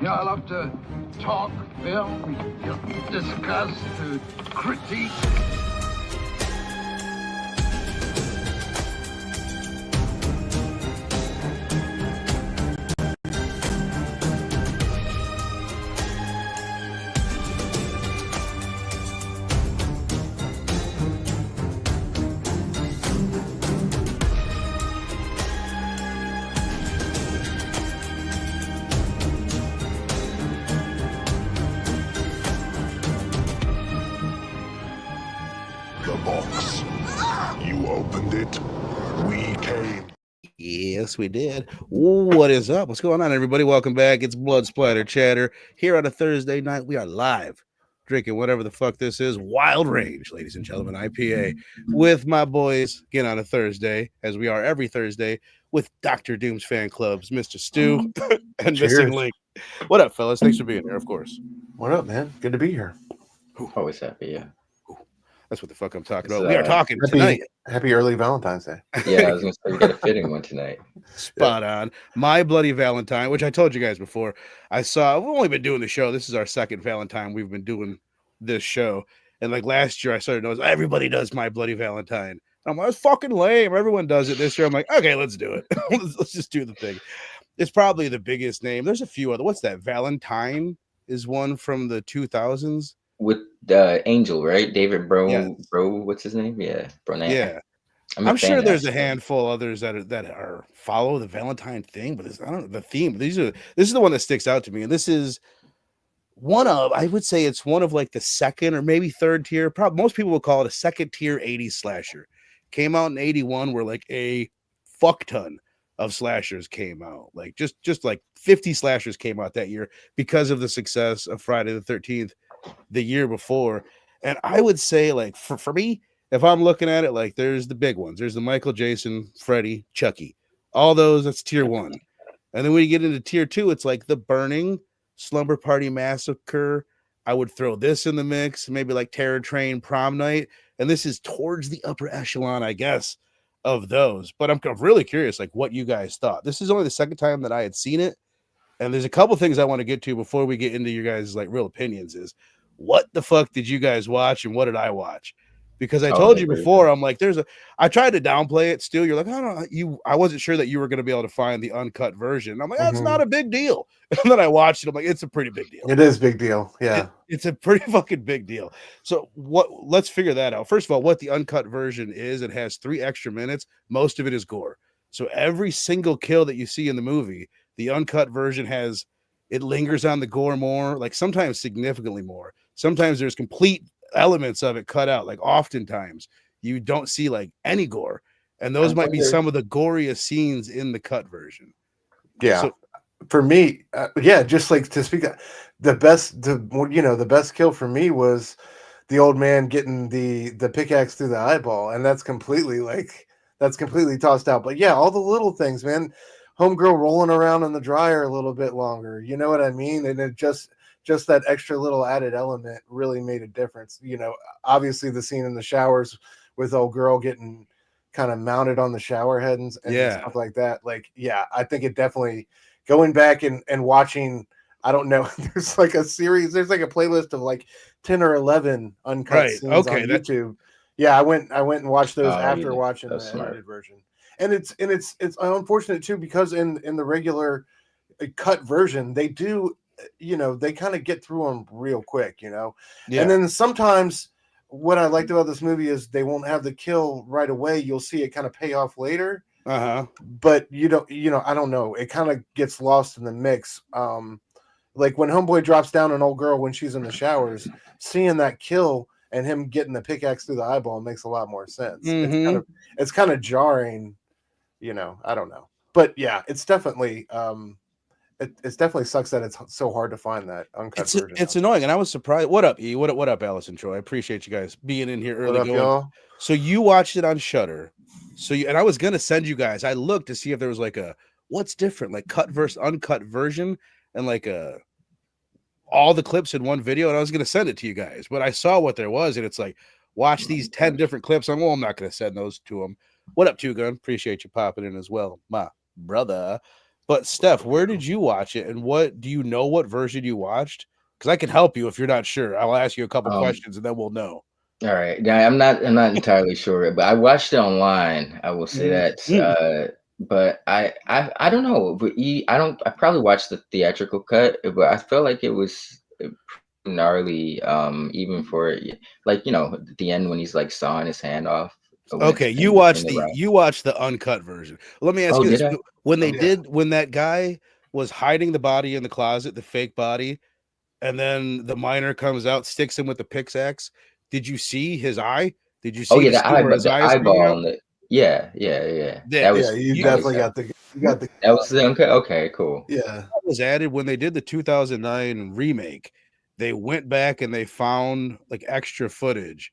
I love to talk, film, discuss, critique. Yes, we did. What is up? What's going on, everybody? Welcome back. It's Blood Splatter Chatter here on a Thursday night. We are live drinking whatever the fuck this is. Wild Range, ladies and gentlemen, IPA with my boys again on a Thursday, as we are every Thursday with Dr. Doom's fan clubs, Mr. Stu and Cheers. Missing Link. What up, fellas? Thanks for being here, of course. What up, man? Good to be here. Always happy, yeah. That's what the fuck I'm talking about. We are talking tonight. Happy early Valentine's Day. Yeah, I was going to say we got a fitting one tonight. Spot on. My Bloody Valentine, which I told you guys before. We've only been doing the show. This is our second Valentine we've been doing this show. And like last year, I started noticing everybody does My Bloody Valentine. I'm like, it's fucking lame. Everyone does it. This year, I'm like, okay, let's do it. let's just do the thing. It's probably the biggest name. There's a few other. What's that? Valentine is one from the 2000s. With Angel, right? David Bro, Yeah. What's his name? Yeah, Bronan. Yeah. I'm sure there's a handful of others that are follow the Valentine thing, but I don't know the theme. This is the one that sticks out to me, and this is one of, I would say it's one of like the second or maybe third tier. Probably most people would call it a second tier 80s slasher. Came out in 81, where like a fuck ton of slashers came out. Like just like 50 slashers came out that year because of the success of Friday the 13th the year before. And I would say, like, for me, if I'm looking at it, like, there's the big ones. There's the Michael, Jason, Freddy, Chucky. All those, that's tier 1. And then when you get into tier 2, it's like The Burning, Slumber Party Massacre. I would throw this in the mix, maybe like Terror Train, Prom Night. And this is towards the upper echelon, I guess, of those. But I'm really curious, like, what you guys thought. This is only the second time that I had seen it. And there's a couple things I want to get to before we get into your guys' like real opinions. Is what the fuck did you guys watch and what did I watch? Because I told you before, I'm like, I tried to downplay it. Still, you're like, I wasn't sure that you were going to be able to find the uncut version. I'm like, that's not a big deal. And then I watched it. I'm like, it's a pretty big deal. It is a big deal. Yeah. It's a pretty fucking big deal. So let's figure that out. First of all, what the uncut version is, it has 3 extra minutes. Most of it is gore. So every single kill that you see in the movie, the uncut version it lingers on the gore more, like sometimes significantly more. Sometimes there's complete elements of it cut out. Like oftentimes you don't see like any gore. And those might be some of the goriest scenes in the cut version. Yeah. So, for me, just like to speak, the best kill for me was the old man getting the pickaxe through the eyeball. And that's completely tossed out. But yeah, all the little things, man. Homegirl rolling around in the dryer a little bit longer. You know what I mean? And it just that extra little added element really made a difference. You know, obviously the scene in the showers with old girl getting kind of mounted on the shower head and stuff like that. Like, yeah, I think it definitely going back and watching, I don't know, there's like a playlist of like 10 or 11 uncut scenes on YouTube. Yeah, I went and watched those after watching the edited version. And it's unfortunate too, because in the regular cut version, they do, they kind of get through them real quick, Yeah. And then sometimes what I liked about this movie is they won't have the kill right away. You'll see it kind of pay off later. But I don't know. It kind of gets lost in the mix. Like when Homeboy drops down an old girl when she's in the showers, seeing that kill and him getting the pickaxe through the eyeball makes a lot more sense. It's kind of jarring. I don't know, but yeah, it's definitely it definitely sucks that it's so hard to find that uncut version. It's annoying, and I was surprised. What up, E? What up, Alice and Troy? I appreciate you guys being in here early. What up, y'all? So you watched it on Shudder. And I was gonna send you guys. I looked to see if there was like a what's different, like cut versus uncut version, and like all the clips in one video. And I was gonna send it to you guys, but I saw what there was, and it's like watch these 10 different clips. I'm not gonna send those to them. What up, Two Gun? Appreciate you popping in as well, my brother. But Steph, where did you watch it, and what do you know what version you watched? Because I can help you if you're not sure. I'll ask you a couple questions, and then we'll know. All right. Yeah, I'm not entirely sure, but I watched it online. I will say that. But I don't know. But I probably watched the theatrical cut, but I felt like it was gnarly. Even for like at the end when he's like sawing his hand off. Okay, you watched the uncut version. Let me ask you this: when that guy was hiding the body in the closet, the fake body, and then the miner comes out, sticks him with the pickaxe. Did you see his eye? Did you see the eyeball? Yeah. That was you definitely got the that was the uncut. Okay, cool. Yeah, that was added when they did the 2009 remake. They went back and they found like extra footage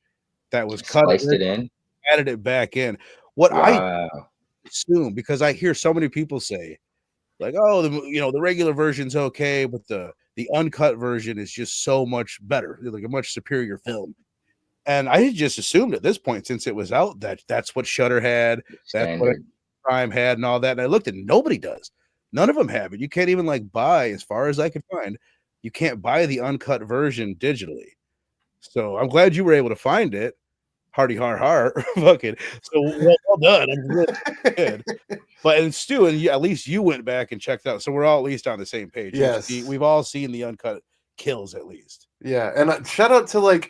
that was cut, sliced it in, added it back in. What I assume, because I hear so many people say, like, oh, the regular version's okay, but the uncut version is just so much better, like a much superior film. And I just assumed at this point, since it was out, that's what Shudder had, that's what Prime had, and all that. And I looked, and nobody does. None of them have it. You can't even like buy, as far as I could find, you can't buy the uncut version digitally. So I'm glad you were able to find it. Hardy har. Fucking so well done. I'm really good. But and Stu, and at least you went back and checked out. So we're all at least on the same page. Yes, we've all seen the uncut kills at least. Yeah, and shout out to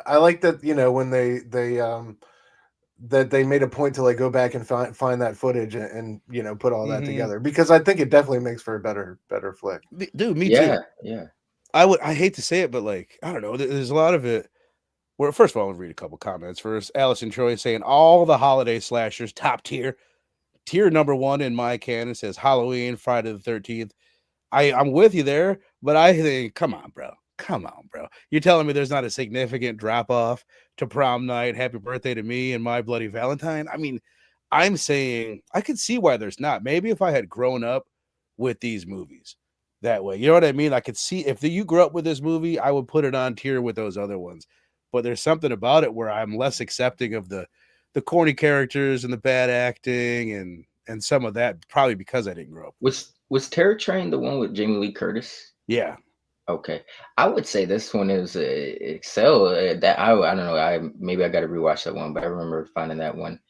I like that when they that they made a point to go back and find that footage and put all that together, because I think it definitely makes for a better flick. Dude, me too. Yeah. I hate to say it, but I don't know. There's a lot of it. Where first of all, I'll read a couple comments. First, Allison Troy saying all the holiday slashers top tier. Tier number 1 in my canon says Halloween, Friday the 13th. I'm with you there, but I think, come on, bro. You're telling me there's not a significant drop off to Prom Night, Happy Birthday to Me, and My Bloody Valentine? I mean, I'm saying I could see why there's not. Maybe if I had grown up with these movies that way, you know what I mean? I could see if you grew up with this movie, I would put it on tier with those other ones. But there's something about it where I'm less accepting of the corny characters and the bad acting and some of that, probably because I didn't grow up. Was Terror Train the one with Jamie Lee Curtis? Yeah. Okay, I would say this one is excel. That I don't know. Maybe I got to rewatch that one, but I remember finding that one.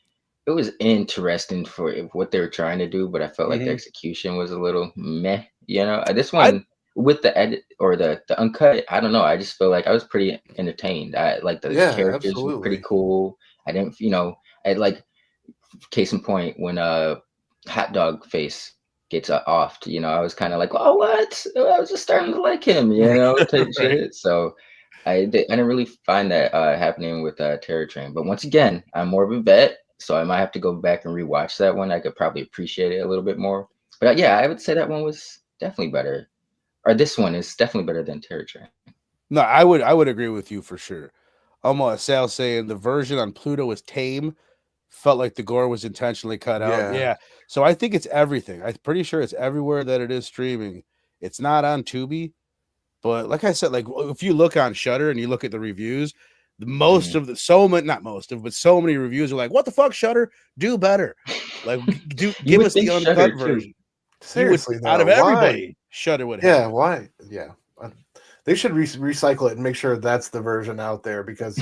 It was interesting for what they were trying to do, but I felt like the execution was a little meh. This one with the edit or the uncut, I don't know. I just feel like I was pretty entertained. I like the characters were pretty cool. I didn't, I like case in point when Hot Dog Face gets offed, I was kind of like, oh, what? I was just starting to like him, type shit. So I didn't really find that happening with Terror Train. But once again, I'm more of a vet, so I might have to go back and rewatch that one. I could probably appreciate it a little bit more. But yeah, I would say that one was definitely better. Or this one is definitely better than Terror Train. No, I would agree with you for sure. Almost Sal saying the version on Pluto was tame. Felt like the gore was intentionally cut out. Yeah. So I think it's everything. I'm pretty sure it's everywhere that it is streaming. It's not on Tubi, but like I said, if you look on Shudder and you look at the reviews, so many reviews are like, "What the fuck, Shudder? Do better. Give us the uncut version." Seriously, out of everybody, Shudder would have. Yeah, why? Yeah, they should recycle it and make sure that's the version out there, because,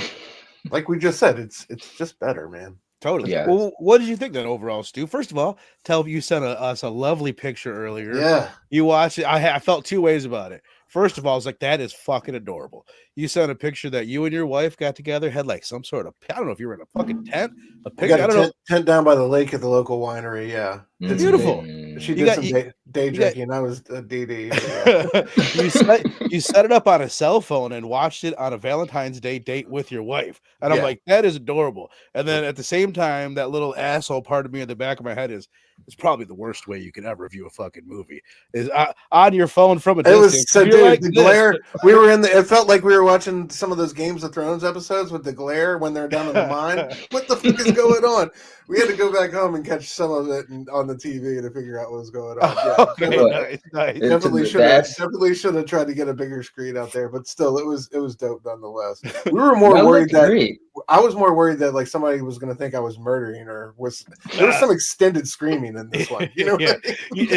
like we just said, it's just better, man. Totally. Yeah. Well, what did you think then overall, Stu? First of all, you sent us a lovely picture earlier. Yeah. You watched it. I felt two ways about it. First of all, I was like, that is fucking adorable. You sent a picture that you and your wife got together, had some sort of, I don't know if you were in a fucking tent. I got a tent down by the lake at the local winery. Yeah. It's beautiful. She did some day drinking. I was DD. Yeah. you set it up on a cell phone and watched it on a Valentine's Day date with your wife. And I'm like, that is adorable. And then at the same time, that little asshole part of me in the back of my head is, it's probably the worst way you can ever view a fucking movie is on your phone from a distance. It was so, dude, the glare. We were it felt like we were watching some of those Games of Thrones episodes with the glare when they're down in the mine. What the fuck is going on? We had to go back home and catch some of it on the TV to figure out what was going on. Yeah, okay, nice. Definitely should have tried to get a bigger screen out there, but still, it was dope nonetheless. We were more worried that I was more worried that like somebody was going to think I was murdering her. There was some extended screaming in this one? You know, yeah, what I mean?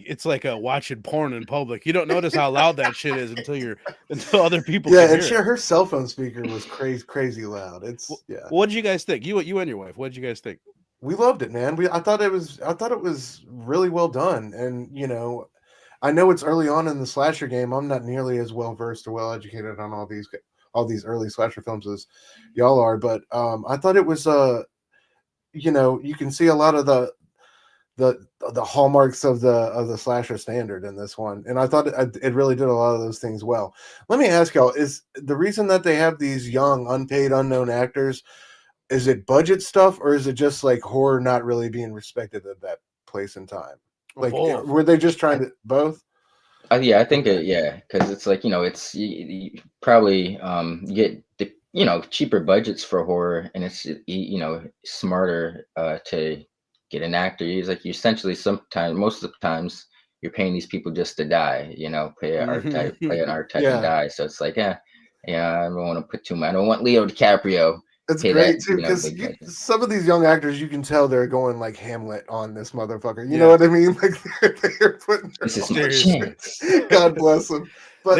it's like a watching porn in public. You don't notice how loud that shit is until other people Yeah, can and hear it. her cell phone speaker was crazy loud. It's yeah. What did you guys think? You and your wife. What did you guys think? We loved it, man. I thought it was really well done, and you know, I know it's early on in the slasher game. I'm not nearly as well versed or well educated on all these early slasher films as y'all are, but I thought it was you know, you can see a lot of the hallmarks of the slasher standard in this one, and I thought it really did a lot of those things well. Let me ask y'all: is the reason that they have these young, unpaid, unknown actors? Is it budget stuff, or is it just like horror not really being respected at that place in time? Like, Both. were they just trying to both? Yeah, I think Okay. yeah, because it's like, it's you probably get the cheaper budgets for horror, and it's smarter to get an actor. He's like, you essentially, sometimes, most of the times, you're paying these people just to die. Play an archetype and Yeah, die. So it's like, yeah, I don't want to put too much. I don't want Leo DiCaprio it's pay that great too because big budget. some of these young actors, you can tell they're going like Hamlet on this motherfucker. You know Yeah. what I mean? Like they're putting their This is all- my Seriously. chance. God bless them. But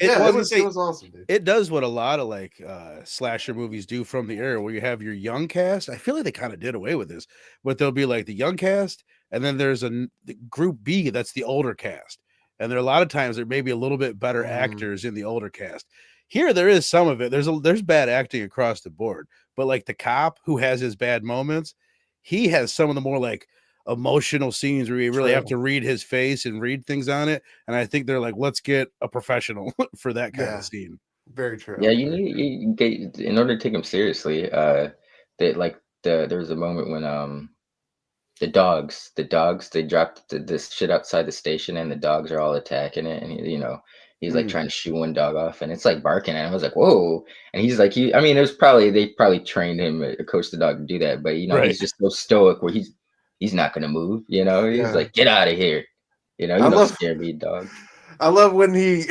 yeah, I was gonna say it was awesome, dude. it does what a lot of like slasher movies do from the era, where you have your young cast. I feel like they kind of did away with this, but there'll be like the young cast, and then there's the group B that's the older cast, and there are a lot of times there may be a little bit better actors in the older cast. Here, there is some of it. There's bad acting across the board, but like the cop who has his bad moments, he has some of the more like emotional scenes where you really have to read his face and read things on it. And I think they're like, let's get a professional for that kind of scene. Very true. Yeah, you get, in order to take them seriously. There was a moment when the dogs they dropped this shit outside the station, and the dogs are all attacking it, and he's like trying to shoo one dog off, and it's like barking at him. I was like, whoa. And he's like, I mean, they probably trained him, coached the dog to do that, but Right. he's just so stoic where he's not gonna move. He's like, get out of here. Scare me, dog. I love when he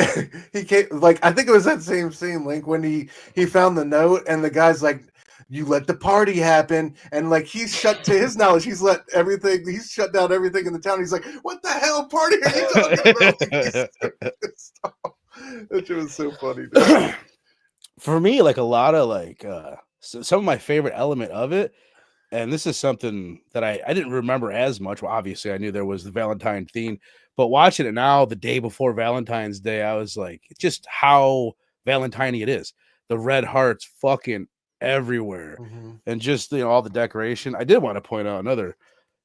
came, like, I think it was that same scene, Link, when he found the note, and the guy's like, you let the party happen, and like he's shut, to his knowledge, he's shut down everything in the town. He's like, what the hell party are you talking about? That shit was so funny, dude. For me, like a lot of like some of my favorite element of it, and this is something that I didn't remember as much. Well, obviously I knew there was the Valentine theme, but watching it now, the day before Valentine's Day, I was like, just how Valentine-y it is. The red hearts fucking everywhere, and just all the decoration. I did want to point out another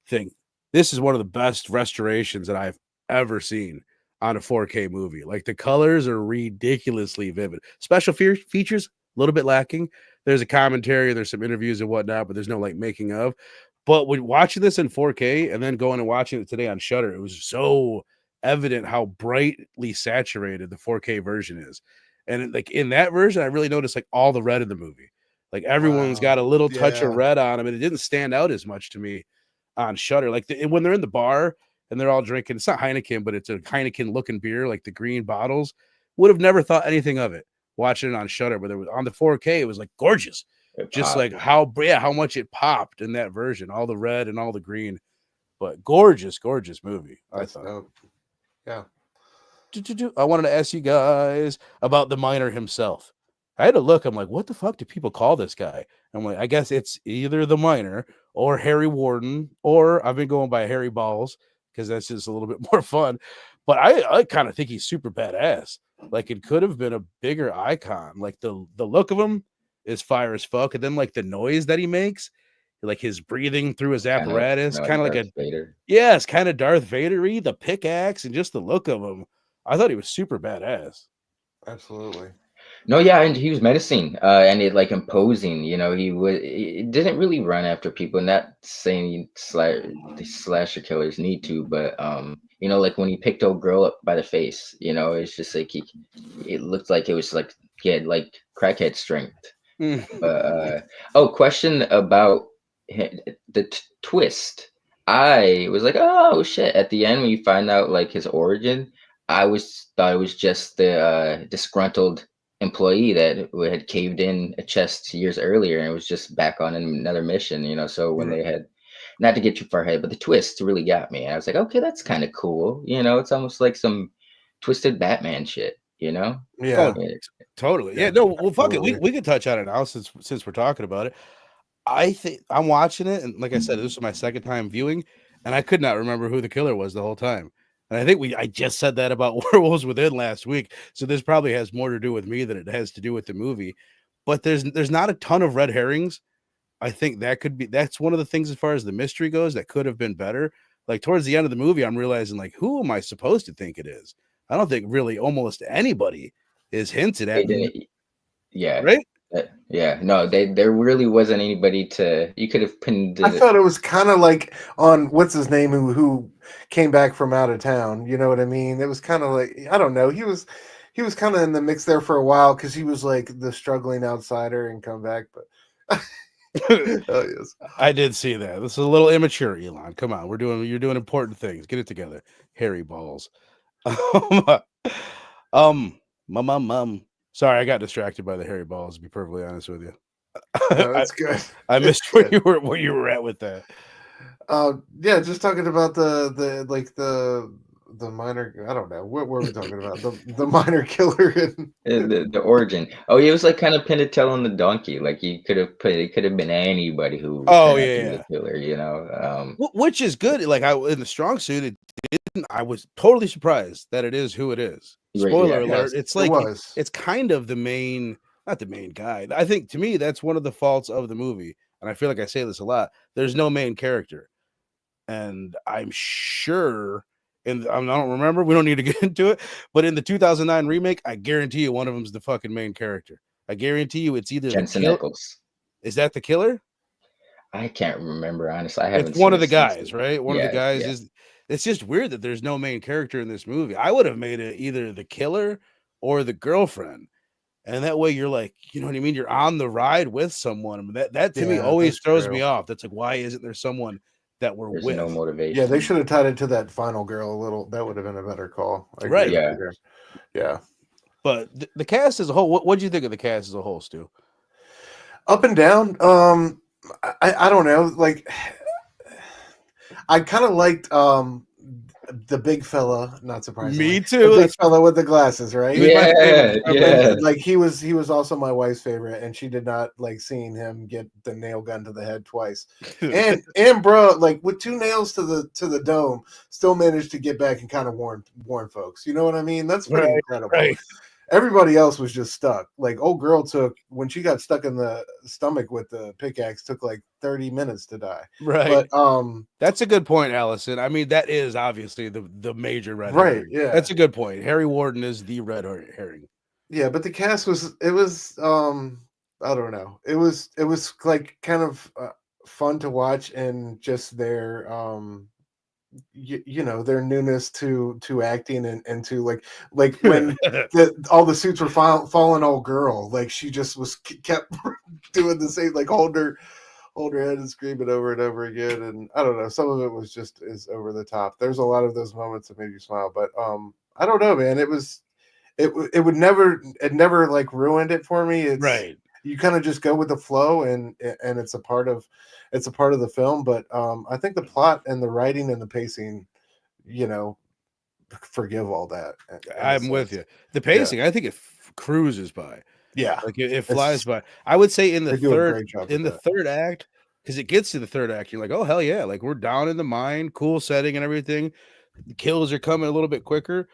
thing. This is one of the best restorations that I've ever seen on a 4K movie. Like the colors are ridiculously vivid. Special features a little bit lacking. There's a commentary, there's some interviews and whatnot, but there's no like making of. But when watching this in 4K and then going and watching it today on Shudder, it was so evident how brightly saturated the 4K version is. And like in that version, I really noticed like all the red in the movie. Like everyone's got a little touch of red on them, and it didn't stand out as much to me on Shudder. Like when they're in the bar and they're all drinking, it's not Heineken, but it's a Heineken looking beer, like the green bottles. Would have never thought anything of it watching it on Shudder, but on the 4K, it was like gorgeous. Just like how much it popped in that version, all the red and all the green. But gorgeous movie. That's I thought. dope. Yeah. I wanted to ask you guys about the miner himself. I had to look. I'm like, what the fuck do people call this guy? I'm like, I guess it's either the miner or Harry Warden, or I've been going by Harry Balls because that's just a little bit more fun. But I kind of think he's super badass. Like it could have been a bigger icon. Like the look of him is fire as fuck, and then like the noise that he makes, like his breathing through his apparatus, kind of like a Vader. Yeah, it's kind of Darth Vader-y, the pickaxe and just the look of him. I thought he was super badass. Absolutely. No, yeah, and he was menacing, and it like imposing. It didn't really run after people. Not saying the slasher killers need to, but like when he picked old girl up by the face, it's just like it looked like it was like he had like crackhead strength. Question about the twist. I was like, oh shit! At the end, when you find out like his origin, thought it was just the disgruntled employee that had caved in a chest years earlier and was just back on another mission, you know. So when they had, not to get too far ahead, but the twist really got me. I was like, okay, that's kind of cool. You know, it's almost like some twisted Batman shit, you know? Yeah. Oh, Yeah. totally. Yeah. Yeah. No. Well, fuck it. Absolutely. We could touch on it now since we're talking about it. I think I'm watching it, and like I said, this was my second time viewing, and I could not remember who the killer was the whole time. And I think I just said that about Werewolves Within last week, so this probably has more to do with me than it has to do with the movie. But there's not a ton of red herrings. I think that's one of the things as far as the mystery goes that could have been better. Like towards the end of the movie, I'm realizing like who am I supposed to think it is? I don't think really almost anybody is hinted They at, didn't, yeah. right? Yeah, no, there really wasn't anybody to, you could have pinned I it. thought it was kind of like on what's his name who came back from out of town. You know what I mean? It was kind of like, I don't know. He was kind of in the mix there for a while because he was like the struggling outsider and come back. But oh yes, I did see that. This is a little immature, Elon. Come on, you're doing important things. Get it together, hairy balls. My mom. Sorry, I got distracted by the hairy balls. To be perfectly honest with you, no, I, it's good. I It's missed where good. you were at with that. Yeah, just talking about the like the minor. I don't know what were we talking about. The minor killer in The origin. Oh, he was like kind of Pinatell on the donkey. Like you could have put it could have been anybody who Oh turned out to yeah, be yeah. the killer, you know. Which is good. Like I in the strong suit, it didn't. I was totally surprised that it is who it is. Yeah, Spoiler alert! yes, It's it like was. it's kind of the main, not the main guy. I think to me that's one of the faults of the movie, and I feel like I say this a lot. There's no main character, and I'm sure. And I don't remember. We don't need to get into it. But in the 2009 remake, I guarantee you one of them's the fucking main character. I guarantee you it's either the Jensen kill. Ackles. Is that the killer? I can't remember honestly. I haven't It's one seen of it the since. guys, right? One of the Yeah, guys yeah. is. It's just weird that there's no main character in this movie. I would have made it either the killer or the girlfriend, and that way you're like, you know what I mean. You're on the ride with someone. I mean, that to me Yeah, always that's throws me true. off. That's like, why isn't there someone that we're There's no with? Yeah, they motivation. should have tied it to that final girl a little. That would have been a better call. I agree Right. with Yeah. you there. Yeah. But the cast as a whole, what do you think of the cast as a whole, Stu? Up and down. I don't know. Like, I kind of liked the big fella. Not surprisingly, Me the too. big That's fella with the glasses, he right? was my favorite. Yeah, My And yeah. favorite. like he was also my wife's favorite, and she did not like seeing him get the nail gun to the head twice. And bro, like with two nails to the dome, still managed to get back and kind of warn folks. You know what I mean? That's pretty Right, incredible. right. Everybody else was just stuck. Like old girl took when she got stuck in the stomach with the pickaxe took like 30 minutes to die. Right. But That's a good point, Allison. I mean, that is obviously the major red right, herring. yeah. That's a good point. Harry Warden is the red herring. Yeah, but the cast was I don't know. It was like kind of fun to watch and just their their newness to acting and to like when all the suits were falling old girl, like she just was kept doing the same, like hold her head and scream it over and over again. And I don't know, some of it was just is over the top. There's a lot of those moments that made you smile, but I don't know, man. It never like ruined it for me. It's Right. you kind of just go with the flow, and it's a part of the film. But I think the plot and the writing and the pacing, you know, forgive all that in a I'm with sense. you. The Yeah, pacing, I think it cruises by. yeah, Like it flies it's by. I would say they do a great job in with the that. third act, because it gets to the third act, you're like, oh hell yeah, like we're down in the mine, cool setting and everything. The kills are coming a little bit quicker,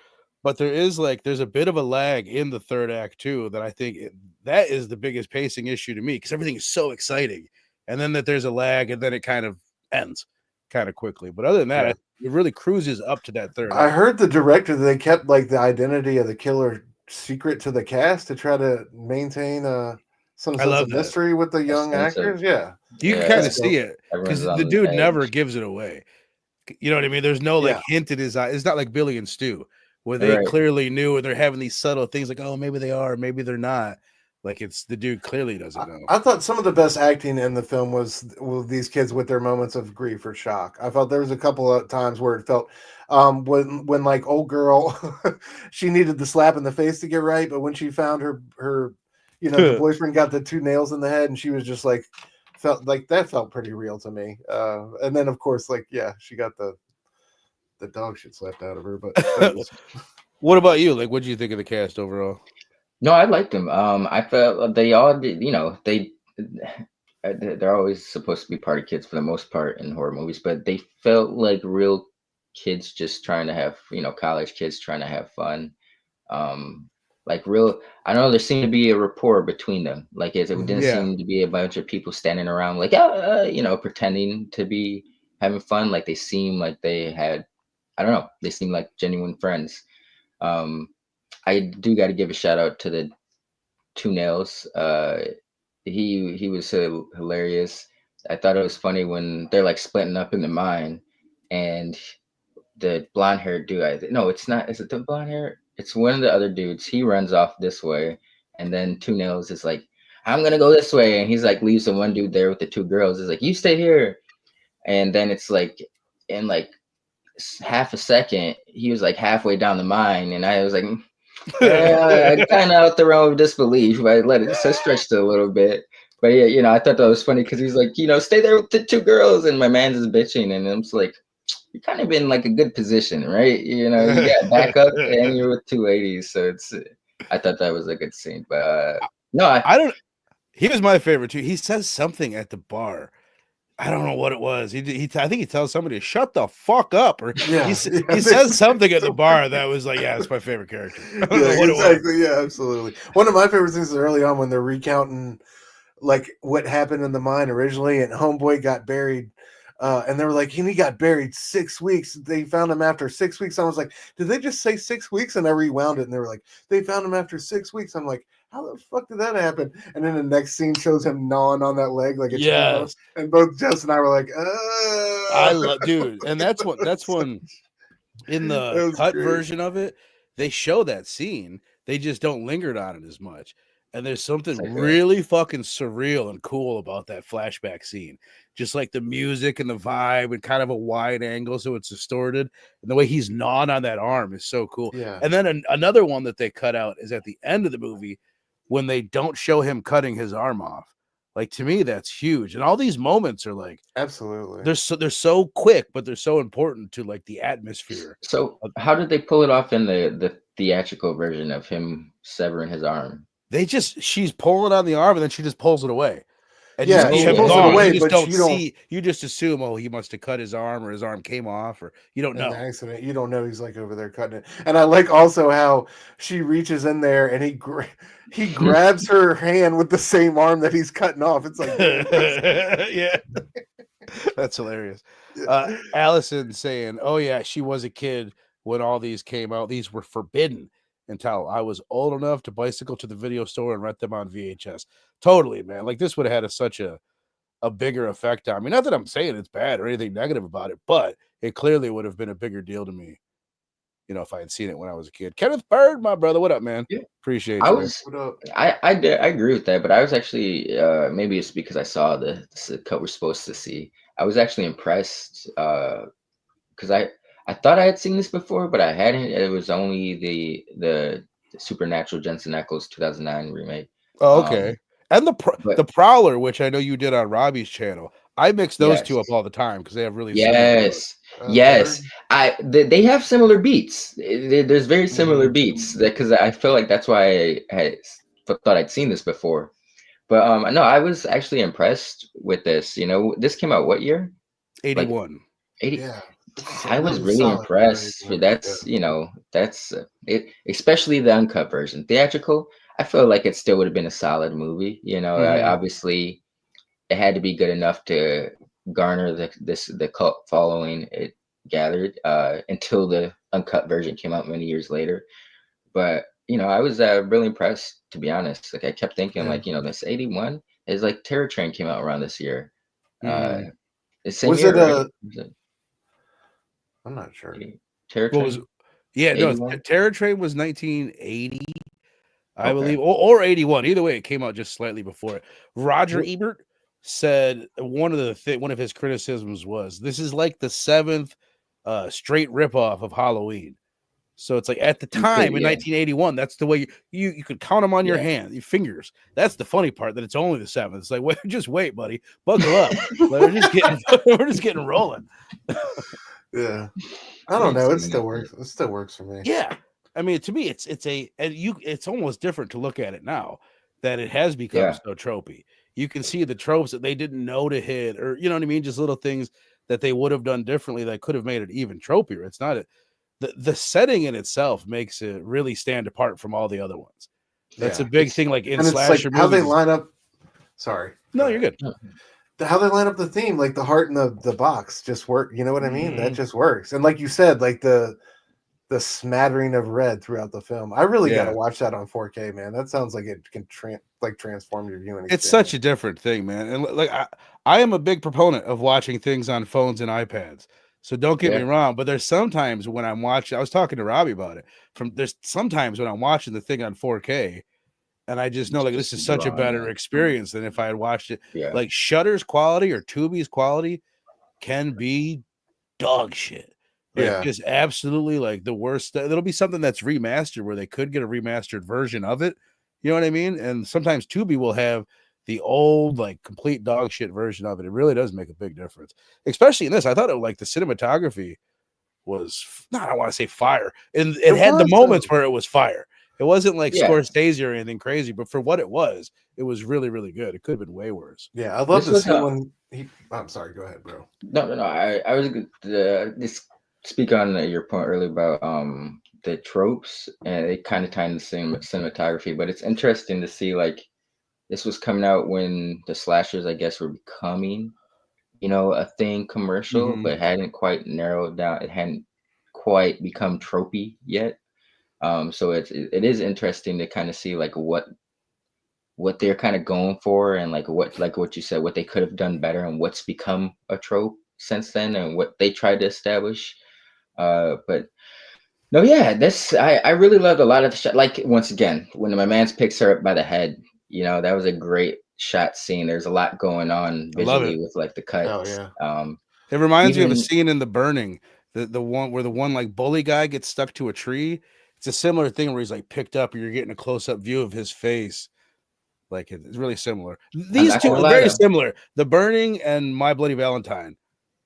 but there's a bit of a lag in the third act too that I think that is the biggest pacing issue to me because everything is so exciting, and then that there's a lag and then it kind of ends kind of quickly. But other than that, Yeah. it really cruises up to that third I act. heard the director they kept like the identity of the killer secret to the cast to try to maintain some I sense love of that. mystery with the A young sense of, actors. Yeah. You can kind yeah, of see So it everyone's because the on dude never edge. gives it away. You know what I mean? There's no like yeah. hint in his eye. It's not like Billy and Stu, where they Right. clearly knew and they're having these subtle things like, oh, maybe they are, maybe they're not. Like it's the dude clearly doesn't know. I thought some of the best acting in the film was these kids with their moments of grief or shock. I felt there was a couple of times where it felt when like old girl she needed the slap in the face to get right, but when she found her the boyfriend got the 2 nails in the head and she was just like felt like that felt pretty real to me. And then of course like she got the dog shit slapped out of her, but that was... What about you? Like, what do you think of the cast overall? No, I liked them. I felt they all did. They're always supposed to be party kids for the most part in horror movies, but they felt like real kids just trying to have, college kids trying to have fun. Like real. I know there seemed to be a rapport between them. Like it didn't seem to be a bunch of people standing around like, pretending to be having fun. Like they seemed like they had, I don't know, they seemed like genuine friends. I do got to give a shout out to the 2 nails. He was hilarious. I thought it was funny when they're like splitting up in the mine, and the blonde haired dude. No, it's not. Is it the blonde hair? It's one of the other dudes. He runs off this way, and then 2 nails is like, "I'm gonna go this way," and he's like leaves the one dude there with the 2 girls. Is like, "You stay here," and then it's like in like half a second, he was like halfway down the mine, and I was like. Yeah, I kind of out the realm of disbelief. But I let it stretched a little bit. But yeah, I thought that was funny because he's like, stay there with the 2 girls, and my man's is bitching, and I'm just like, you're kind of in like a good position, right? You got backup, and you're with 2 ladies, so I thought that was a good scene. But no, I don't. He was my favorite too. He says something at the bar. I don't know what it was. I think he tells somebody to shut the fuck up, or he says something at the bar that was like, yeah, it's my favorite character. Exactly. Yeah, absolutely. One of my favorite things is early on when they're recounting like what happened in the mine originally, and homeboy got buried. And they were like, he got buried 6 weeks. They found him after 6 weeks. I was like, did they just say 6 weeks? And I rewound it, and they were like, they found him after 6 weeks. I'm like, how the fuck did that happen? And then the next scene shows him gnawing on that leg like a chainsaw. And both Jess and I were like, I love, dude. And that's when in the cut version of it, they show that scene. They just don't linger on it as much. And there's something really fucking surreal and cool about that flashback scene. Just like the music and the vibe and kind of a wide angle so it's distorted. And the way he's gnawing on that arm is so cool. Yeah. And then another one that they cut out is at the end of the movie when they don't show him cutting his arm off. Like, to me, that's huge. And all these moments are like, absolutely, they're so quick, but they're so important to like the atmosphere. So how did they pull it off in the theatrical version of him severing his arm? She's pulling on the arm and then she just pulls it away. And she pulls it away, you just don't you just assume, oh, he must have cut his arm or his arm came off, or you don't know. An accident. You don't know he's like over there cutting it. And I like also how she reaches in there and he grabs her hand with the same arm that he's cutting off. It's like, yeah. That's hilarious. Allison saying, oh yeah, she was a kid when all these came out. These were forbidden until I was old enough to bicycle to the video store and rent them on VHS. Totally, man. Like, this would have had such a bigger effect on me. Not that I'm saying it's bad or anything negative about it, but it clearly would have been a bigger deal to me, if I had seen it when I was a kid. Kenneth Bird, my brother, what up, man? Yeah. Appreciate you. I agree with that, but I was actually maybe it's because I saw the cut we're supposed to see. I was actually impressed because I thought I had seen this before, but I hadn't. It was only the Supernatural Jensen Ackles 2009 remake. Oh, okay. And the Prowler, which I know you did on Robbie's channel. I mix those two up all the time because they have really similar they have similar beats. There's very similar beats because I feel like that's why I thought I'd seen this before. But no, I was actually impressed with this. This came out what year? 81. Like 80. Yeah. I was really impressed. That's that's it, especially the uncut version. Theatrical, I feel like it still would have been a solid movie. Obviously, it had to be good enough to garner the cult following it gathered until the uncut version came out many years later. But I was really impressed, to be honest. Like, I kept thinking, this 81 is like Terror Train came out around this year. The same was year, it I'm not sure. Terror Train? Terror Train was 1980. I believe, or 81. Either way, it came out just slightly before it. Roger Ebert said one of his criticisms was this is like the seventh straight ripoff of Halloween. So it's like at the time in 1981, that's the way you could count them on your hand, your fingers. That's the funny part, that it's only the seventh. It's like, wait, just wait, buddy, buckle up. we're just getting rolling. Yeah, I don't know. It still works. It still works for me. Yeah, I mean, to me, it's almost different to look at it now that it has become so tropey. You can see the tropes that they didn't know to hit, or you know what I mean, just little things that they would have done differently that could have made it even tropier. It's not the setting in itself makes it really stand apart from all the other ones. That's a big thing, like in slasher like how movies. they line up. Sorry, no, you're good. How they line up the theme, like the heart and the box, just work. You know what I mean? That just works. And like you said, like the smattering of red throughout the film. I really got to watch that on 4K, man. That sounds like it can transform your viewing experience. It's such a different thing, man. And like I am a big proponent of watching things on phones and iPads. So don't get me wrong, but there's sometimes when I'm watching, I was talking to Robbie about it. There's sometimes when I'm watching the thing on 4K, and I just know like this is such a better experience than if I had watched it. Yeah. Like Shudder's quality or Tubi's quality can be dog shit. Like just absolutely like the worst. There'll be something that's remastered where they could get a remastered version of it. You know what I mean? And sometimes Tubi will have the old, like complete dog shit version of it. It really does make a big difference, especially in this. I thought it like the cinematography was I don't want to say fire, and it had the moments where it was fire. It wasn't like Scorsese or anything crazy, but for what it was really, really good. It could have been way worse. Yeah, I love to see when he. I'm sorry, go ahead, bro. No. I was just speak on your point earlier about the tropes, and it kind of tied into cinematography. But it's interesting to see like this was coming out when the slashers, I guess, were becoming, a thing commercial, but it hadn't quite narrowed down. It hadn't quite become tropey yet. So it is interesting to kind of see like what they're kind of going for, and like what you said, what they could have done better, and what's become a trope since then, and what they tried to establish. But no, this I really loved a lot of the shot. Like once again, when my man picks her up by the head, that was a great shot scene. There's a lot going on visually with like the cuts. Oh, yeah. It reminds me of a scene in The Burning, the one where the one like bully guy gets stuck to a tree. It's a similar thing where he's like picked up and you're getting a close-up view of his face. Like it's really similar. These two are very similar. The Burning and My Bloody Valentine.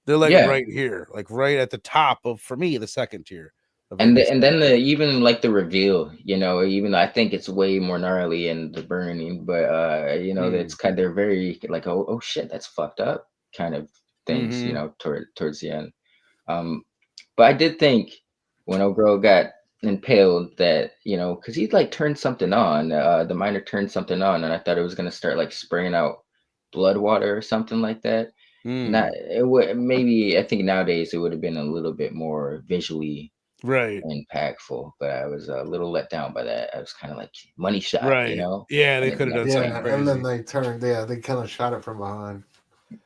They're like right here, like right at the top of, for me, the second tier. And then even like the reveal, even I think it's way more gnarly in The Burning, but it's kind of, they're very like, oh shit, that's fucked up kind of things, towards the end. But I did think when old girl got impaled that, because he like turned something on, the miner turned something on, and I thought it was gonna start like spraying out blood water or something like that. Not it would maybe, I think nowadays it would have been a little bit more visually impactful, but I was a little let down by that. I was kind of like money shot, Yeah, they could have done something crazy. And then they turned, they kind of shot it from behind.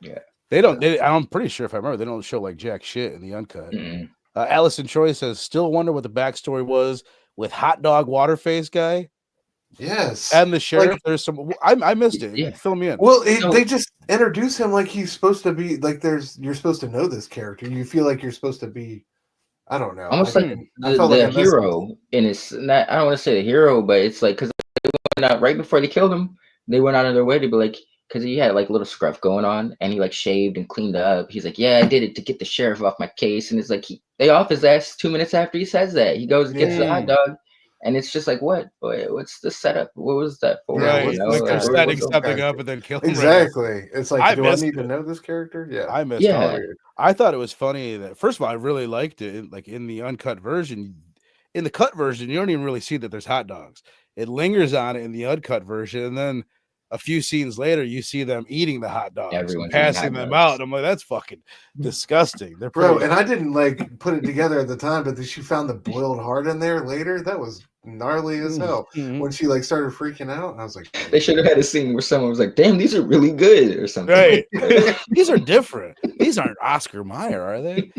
Yeah, they don't. I'm pretty sure if I remember, they don't show like jack shit in the uncut. Allison Choi says, still wonder what the backstory was with hot dog waterface guy. Yes, and the sheriff. Like, there's some. I missed it. Yeah. Fill me in. Well, they just introduce him like he's supposed to be like. You're supposed to know this character. You feel like you're supposed to be. I don't know. Almost like the hero, and it's not. I don't want to say the hero, but it's like because they went out right before they killed him. They went out of their way to be like, because he had like a little scruff going on, and he like shaved and cleaned up. He's like, yeah, I did it to get the sheriff off my case, and it's like they off his ass 2 minutes after he says that. He goes and gets the hot dog. And it's just like, what's the setup? What was that for? Right. Like they're setting something up and then killing him. Exactly. It's like, do I need to know this character? Yeah. I missed all of it. I thought it was funny that, first of all, I really liked it. Like in the uncut version, in the cut version, you don't even really see that there's hot dogs. It lingers on it in the uncut version. And then a few scenes later, you see them eating the hot dogs, and passing them out. I'm like, that's fucking disgusting. They're bro, and I didn't like put it together at the time, but she found the boiled heart in there later. That was gnarly as hell. When she like started freaking out, and I was like, they should have had a scene where someone was like, damn, these are really good or something. Right. These are different. These aren't Oscar Mayer, are they?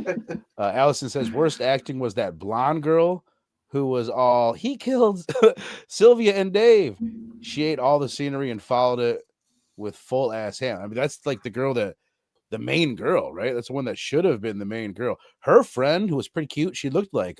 Allison says worst acting was that blonde girl who was all he killed Sylvia and Dave. She ate all the scenery and followed it with full ass hand. I mean, that's like the main girl, right? That's the one that should have been the main girl. Her friend, who was pretty cute, she looked like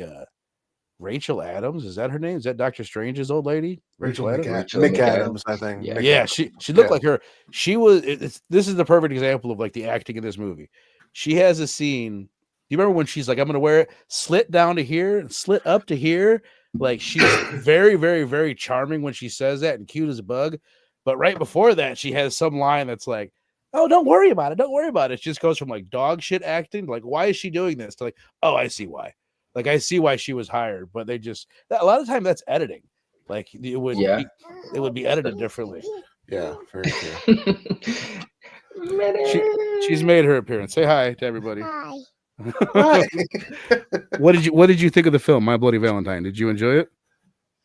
Rachel Adams. Is that her name? Is that Doctor Strange's old lady? Rachel Adams? Rachel McAdams, I think. Yeah. Yeah, McAdams. she looked Yeah. like her. She was. This is the perfect example of like the acting in this movie. She has a scene. Do you remember when she's like, "I'm gonna wear it slit down to here and slit up to here"? Like she's very, very, very charming when she says that and cute as a bug. But right before that, she has some line that's like, "Oh, don't worry about it. Don't worry about it." It just goes from like dog shit acting, like, "Why is she doing this?" to like, "Oh, I see why." Like I see why she was hired, but they just a lot of time that's editing. Like it would be edited differently. Yeah, very true. She's made her appearance. Say hi to everybody. Hi. Hi. What did you think of the film, My Bloody Valentine? Did you enjoy it?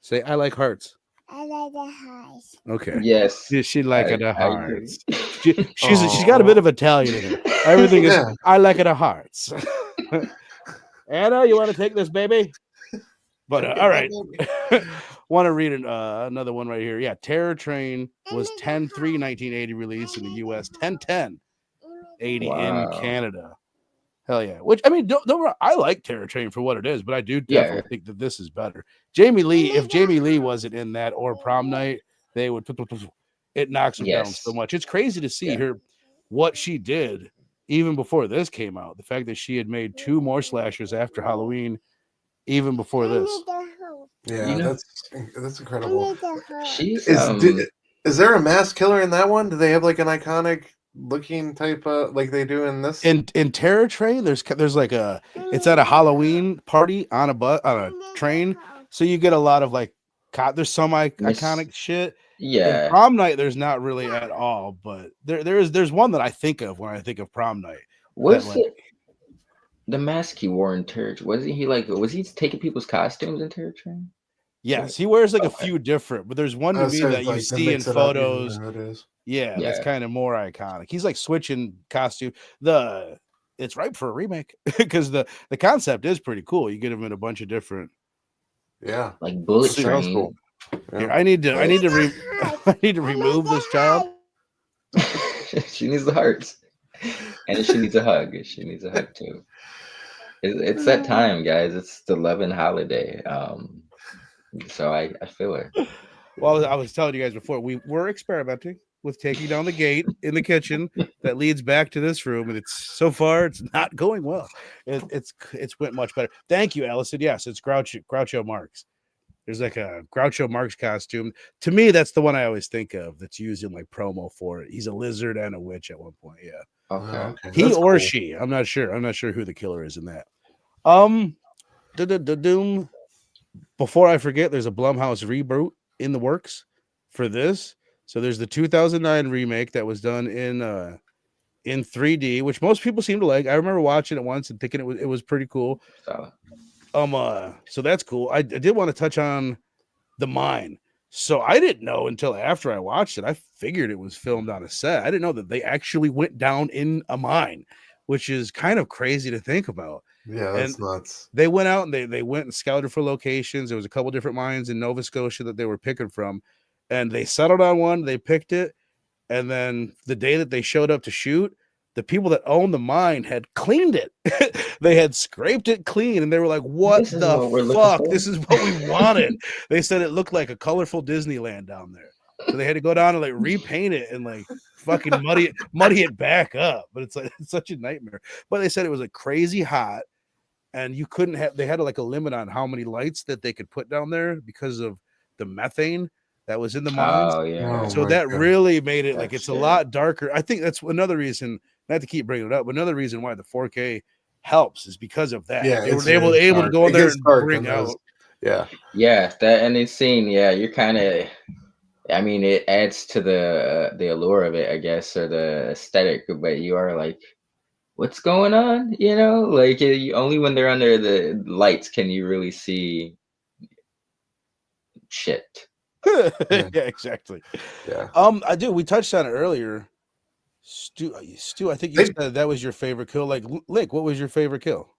Say I like hearts. I like the highs. Okay. Yes. She like it a I agree. hearts. She's got a bit of Italian in her. Everything is Yeah. I like it a hearts. Anna, you want to take this baby? But all right. Want to read another one right here. Yeah, Terror Train was 10/3/1980 released in the US, 10/10/80 in Canada. Hell yeah. Which I mean, don't I like Terror Train for what it is, but I do definitely think that this is better. If Jamie Lee wasn't in that or Prom Night, they would it knocks them down so much. It's crazy to see her what she did even before this came out. The fact that she had made 2 more slashers after Halloween, even before this. Yeah, that's incredible. She's Is there a mass killer in that one? Do they have like an iconic looking type like they do in this? In Terror Train, there's like it's at a Halloween party on a train, so you get a lot of like there's some iconic shit. Yeah. In Prom Night, there's not really at all, but there's one that I think of when I think of Prom Night. What's it? The mask he wore in Terror? Was he taking people's costumes in Terror Train? Yes, he wears like a few different, but there's one to me that you see in photos. Yeah, that's kind of more iconic. He's like switching costume. It's ripe for a remake because the concept is pretty cool. You get him in a bunch of different. Yeah, like Bullet Train. Cool. Yeah. Here, I need to remove this child. She needs the hearts, and she needs a hug. She needs a hug too. It's that time, guys. It's the love and holiday. So I feel it. Well, I was telling you guys before, we were experimenting with taking down the gate in the kitchen that leads back to this room, and it's not going well. It's went much better. Thank you, Allison. Yes, it's Groucho Marx. There's like a Groucho Marx costume. To me, that's the one I always think of that's used in like promo for it. He's a lizard and a witch at one point. Yeah. Okay. He or she. I'm not sure. I'm not sure who the killer is in that. Doom. Before I forget, there's a Blumhouse reboot in the works for this. So there's the 2009 remake that was done in 3D, which most people seem to like. I remember watching it once and thinking it was pretty cool. So that's cool. I did want to touch on The Mine. So I didn't know until after I watched it. I figured it was filmed on a set. I didn't know that they actually went down in a mine, which is kind of crazy to think about. Yeah, that's nuts. They went out and they went and scouted for locations. There was a couple different mines in Nova Scotia that they were picking from, and they settled on one. They picked it, and then the day that they showed up to shoot, the people that owned the mine had cleaned it. They had scraped it clean, and they were like, "What the fuck? This is what we wanted." They said it looked like a colorful Disneyland down there, so they had to go down and like repaint it and like fucking muddy it back up. But it's such a nightmare. But they said it was like crazy hot. And you couldn't have, they had like a limit on how many lights that they could put down there because of the methane that was in the mines. Oh, yeah. So that really made it like it's a lot darker. I think that's another reason, not to keep bringing it up, but another reason why the 4K helps is because of that. Yeah, they were able to go in there and bring out. Yeah. Yeah. That ending scene. Yeah. You're kind of, I mean, it adds to the allure of it, I guess, or the aesthetic, but you are like, what's going on? You know, like only when they're under the lights can you really see shit. Yeah, exactly. Yeah. I do. We touched on it earlier. Stu, I think you said that was your favorite kill. Like, Lick, what was your favorite kill?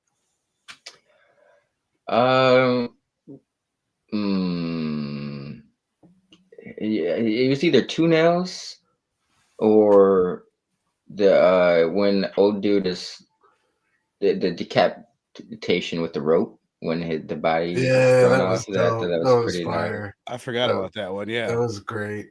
it was either two nails or the when old dude is the decapitation with the rope when the body is Yeah, thrown that off. was That dope. was That was pretty gnarly. fire. I forgot That, about that one. that Yeah. was great.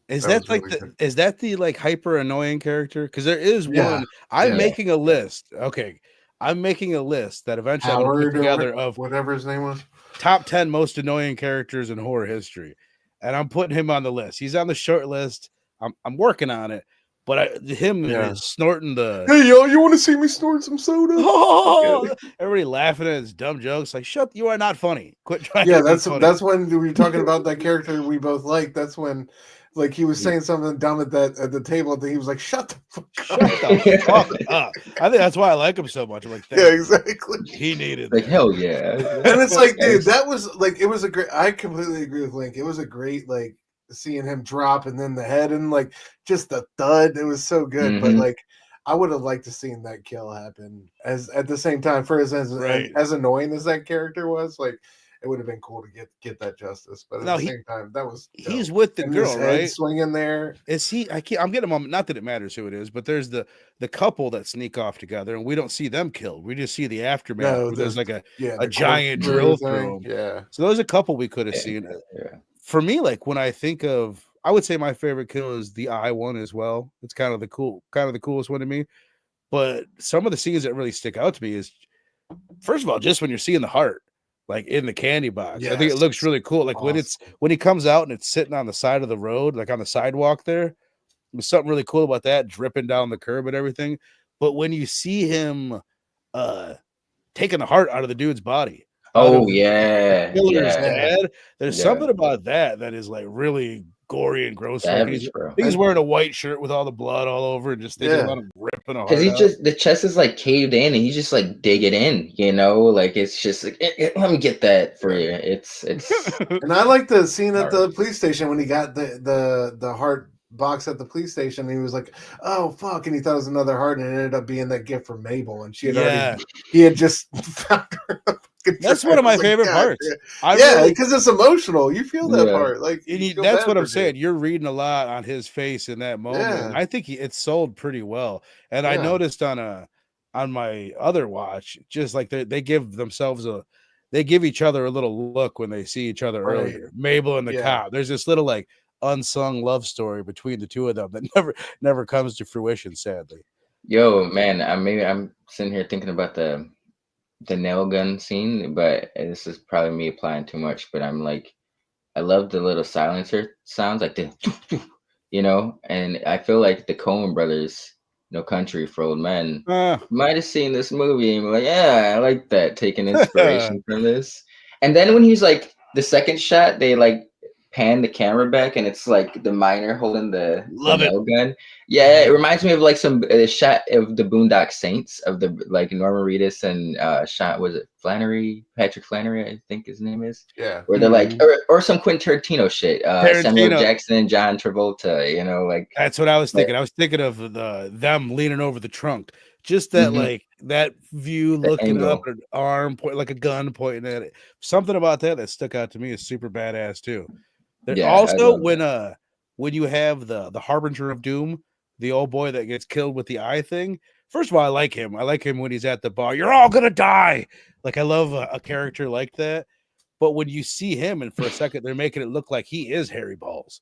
Is That that was like really good. is that the like hyper annoying character? Because there is Yeah. one. I'm Yeah. making a list. Okay. I'm making a list that eventually I'm gonna put Howard together or of whatever his name was. top 10 most annoying characters in horror history. And I'm putting him on the list. He's on the short list. I'm working on it. But him and Yeah. his snorting the Hey, yo, you want to see me snort some soda? oh, everybody laughing at his dumb jokes. Like, shut, you are not funny. Quit trying Yeah, to be funny. that's when we were talking about that character we both like. That's when, like, he was saying something dumb at the table. That he was like, "Shut the fuck Shut up." the fuck up. I think that's why I like him so much. I'm like, Yeah, thank you. exactly. He needed Like that. hell yeah. And it's like, dude, that was like, it was a great. I completely agree with Link. It was a great, like, seeing him drop and then the head and like just the thud. It was so good. But Mhm. like, I would have liked to seen that kill happen as at the same time. For as Right. as annoying as that character was, like, it would have been cool to get that justice. But at No, the same time, that was he's dope. with the And girl, his head right? swinging there. Is he? I'm getting them. Not that it matters who it is, but there's the couple that sneak off together, and we don't see them killed. We just see the aftermath. No, where there's like a the giant corkscrew drill thing. through 'em. Yeah, So there's a couple we could have Yeah, seen. yeah. For me, like when I think of, I would say my favorite kill is the eye one as well. It's kind of the coolest one to me. But some of the scenes that really stick out to me is, first of all, just when you're seeing the heart, like in the candy box. I think it looks Yes. really cool. Like when he comes out and it's sitting on the side of the road, like on the sidewalk there. There's something really cool about that, dripping down the curb and everything. But when you see him taking the heart out of the dude's body, out Oh of the yeah, killer's yeah, dad, there's yeah. something about that is like really gory and gross looking. Savage, bro. He's wearing a white shirt with all the blood all over, and just thinking about him ripping a Because heart he out. just the chest is like caved in, and he just like dig it in, you know, like it's just like let me get that for you. It's And I like the scene at the Hard. police station when he got the heart box at the police station. And he was like, "Oh fuck!" And he thought it was another heart, and it ended up being that gift from Mabel. And she had already, he had just found her. That's one of my favorite parts. Yeah, because it's emotional. You feel that part, like that's what I'm saying. You're reading a lot on his face in that moment. Yeah. And I think it's sold pretty well. And I noticed on my other watch, just like they give themselves they give each other a little look when they see each other earlier. Mabel and the cop. There's this little like unsung love story between the two of them that never comes to fruition, sadly. Yo, man, I'm sitting here thinking about the nail gun scene, but this is probably me applying too much. But I'm like, I love the little silencer sounds, like the, you know, and I feel like the Coen brothers, No Country for Old Men, might have seen this movie and be like, yeah, I like that, taking inspiration from this. And then when he's like, the second shot, they like pan the camera back, and it's like the miner holding the nail gun. Yeah, it reminds me of like some shot of the Boondock Saints of the like Norman Reedus and was it Patrick Flannery, I think his name is. Yeah. Where they're like, or some Quentin Tarantino shit. Samuel Jackson and John Travolta, you know, like that's what I was thinking. I was thinking of them leaning over the trunk. Just that like that view, looking angle. up, an arm point like a gun pointing at it. Something about that stuck out to me is super badass too. Also, when you have the Harbinger of Doom, the old boy that gets killed with the eye thing. First of all, I like him. I like him when he's at the bar. You're all gonna die. Like I love a character like that. But when you see him, and for a second they're making it look like he is Harry Balls.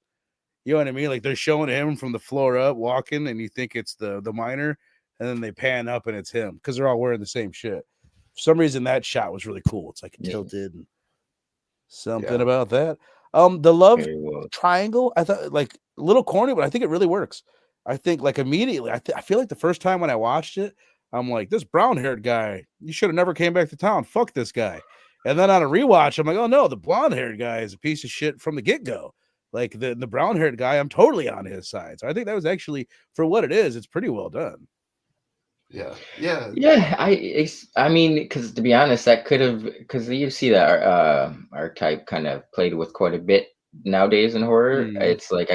You know what I mean? Like they're showing him from the floor up walking, and you think it's the miner, and then they pan up and it's him because they're all wearing the same shit. For some reason, that shot was really cool. It's like tilted and something about that. The love triangle, I thought like a little corny, but I think it really works. I think like immediately, I feel like the first time when I watched it, I'm like, this brown-haired guy, you should have never came back to town. Fuck this guy. And then on a rewatch, I'm like, oh no, the blonde-haired guy is a piece of shit from the get-go. Like the brown-haired guy, I'm totally on his side. So I think that was actually, for what it is, it's pretty well done. Yeah. I mean, because to be honest, that could have, because you see that archetype kind of played with quite a bit nowadays in horror. It's like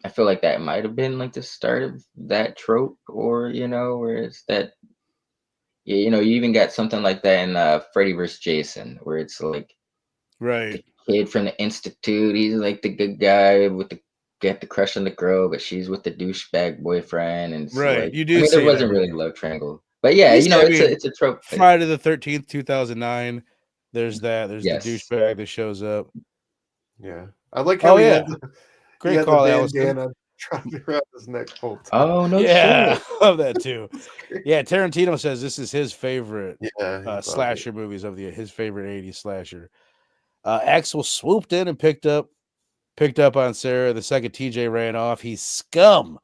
I feel like that might have been like the start of that trope, or you know, where it's that, you know, you even got something like that in Freddy vs. Jason, where it's like right, kid from the institute. He's like the good guy with the get the crush on the girl, but she's with the douchebag boyfriend, and it's Right. like You I do mean, there see that wasn't really a movie. love triangle, but yeah, You see, I mean, it's a trope. Friday the 13th, 2009. There's that. There's the Yes. douchebag that shows up. Yeah, I like how Oh yeah, he great had the call, Allison. bandana trapped around his neck whole time. Oh no Yeah, shit. I love that too. Yeah, Tarantino says this is his favorite Yeah, he loves slasher it. movies of his favorite 80s slasher. Axel swooped in and picked up on Sarah. The second TJ ran off, he's scum.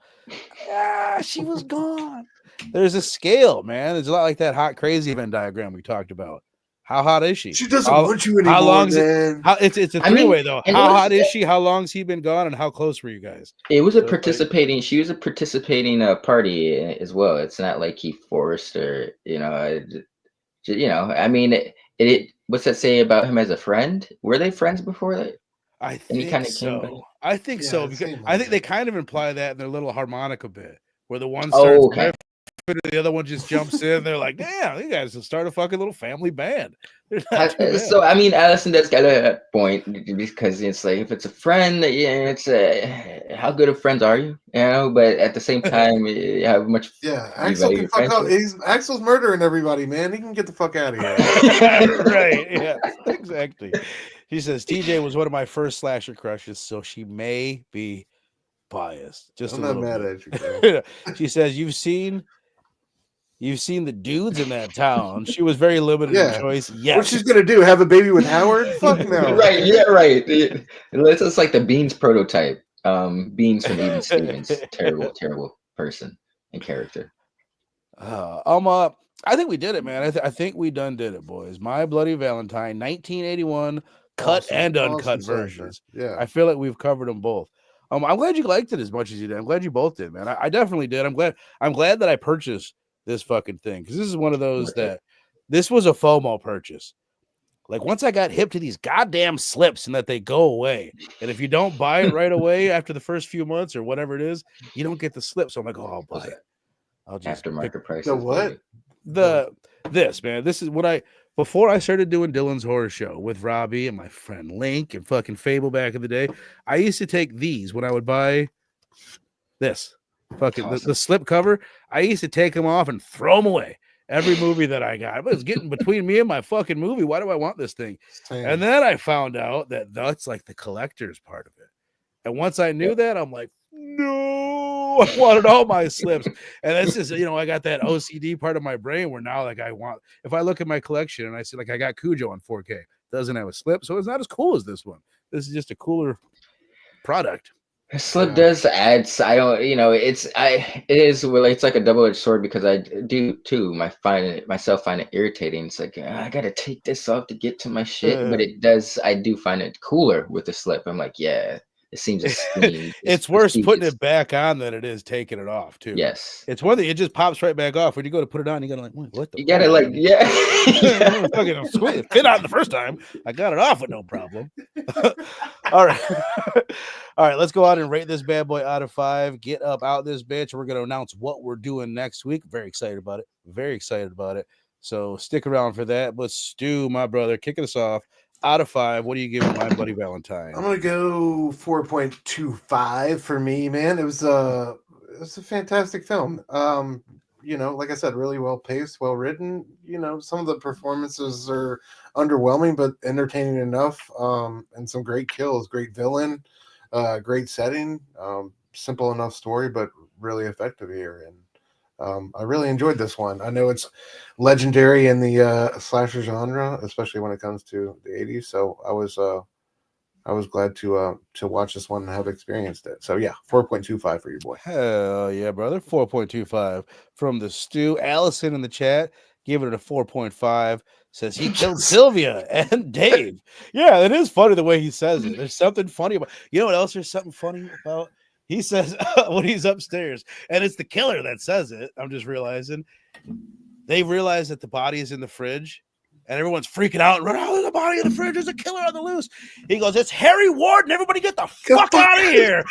She was gone. There's a scale, man. It's a lot like that hot crazy Venn diagram we talked about. How hot is she? She doesn't how, want you how anymore, long is it? man. It's a I mean, three-way though. and How hot is she? How long's he been gone? And how close were you guys? it was a So it's like- participating. She was a participating party as well. It's not like he forced her. I mean, what's that say about him as a friend? Were they friends before that? I And he think kind of came back. so. I think Yeah, so it because seemed I like think it. they kind of imply that in their little harmonica bit, where the one Oh, starts okay. riffing and the other one just jumps in. They're like, "Damn, you guys will start a fucking little family band." They're not too bad. So I mean, Allison does got a point because it's like if it's a friend, yeah, it's how good of friends are you? But at the same time, how much Yeah, you Axel value can your fuck up. friendship. Axel's murdering everybody, man. He can get the fuck out of here. Right? Yeah, exactly. She says TJ was one of my first slasher crushes, so she may be biased just I'm a not little mad bit. at you, bro. She says you've seen the dudes in that town. She was very limited in Yeah. choice. What Yes. she's gonna do? Have a baby with Howard? Fuck no. Right? Yeah, right. It's just like the Beans prototype. Beans from Even Stevens. Terrible, terrible person and character. I think we did it, man. I think we done did it, boys. My Bloody Valentine, 1981, cut Awesome. and uncut Awesome slasher. versions. Yeah. I feel like we've covered them both. I'm glad you liked it as much as you did. I'm glad you both did, man. I definitely did. I'm glad that I purchased this fucking thing because this is one of those that this was a FOMO purchase. Like once I got hip to these goddamn slips and that they go away, and if you don't buy it right away after the first few months or whatever it is, you don't get the slip. So I'm like, oh, I'll buy it. I'll just Aftermarket prices. The what? This man. This is what before I started doing Dylan's Horror Show with Robbie and my friend Link and fucking Fable back in the day. I used to take these when I would buy this fucking Awesome. the slip cover. I used to take them off and throw them away. Every movie that I got, but it's getting between me and my fucking movie. Why do I want this thing? Same. And then I found out that that's like the collector's part of it. And once I knew that, I'm like, no, I wanted all my slips. And that's just, I got that OCD part of my brain where now, like, if I look at my collection and I see, like, I got Cujo on 4K, doesn't have a slip, so it's not as cool as this one. This is just a cooler product. Slip does add. I don't. It is. Well, it's like a double-edged sword because I do too. Find it irritating. It's like I gotta take this off to get to my shit, but it does. I do find it cooler with the slip. I'm like, yeah, it seems it's worse putting it back on than it is taking it off too. Yes, it's one thing. It just pops right back off when you go to put it on. You gotta like, what the? You gotta like, yeah. Fucking fit on the first time. I got it off with no problem. All right. All right, let's go out and rate this bad boy out of 5. Get up out this bitch. We're going to announce what we're doing next week. Very excited about it. Very excited about it. So stick around for that. But Stu, my brother, kicking us off. Out of 5, what are you giving My Bloody Valentine? I'm gonna go 4.25 for me, man. It was a fantastic film. Like I said, really well paced, well written. Some of the performances are underwhelming, but entertaining enough. And some great kills, great villain. Great setting, simple enough story, but really effective here. And I really enjoyed this one. I know it's legendary in the slasher genre, especially when it comes to the 80s. So I was glad to watch this one and have experienced it. So yeah, 4.25 for you, boy. Hell yeah, brother. 4.25 from the Stu. Allison in the chat giving it a 4.5. Says he killed Sylvia and Dave. Yeah, it is funny the way he says it. There's something funny about. You know what else? There's something funny about. He says when he's upstairs, and it's the killer that says it. I'm just realizing they realize that the body is in the fridge, And everyone's freaking out and running, oh, there's a body in the fridge, there's a killer on the loose. He goes, it's Harry Warden, everybody get the fuck out of here.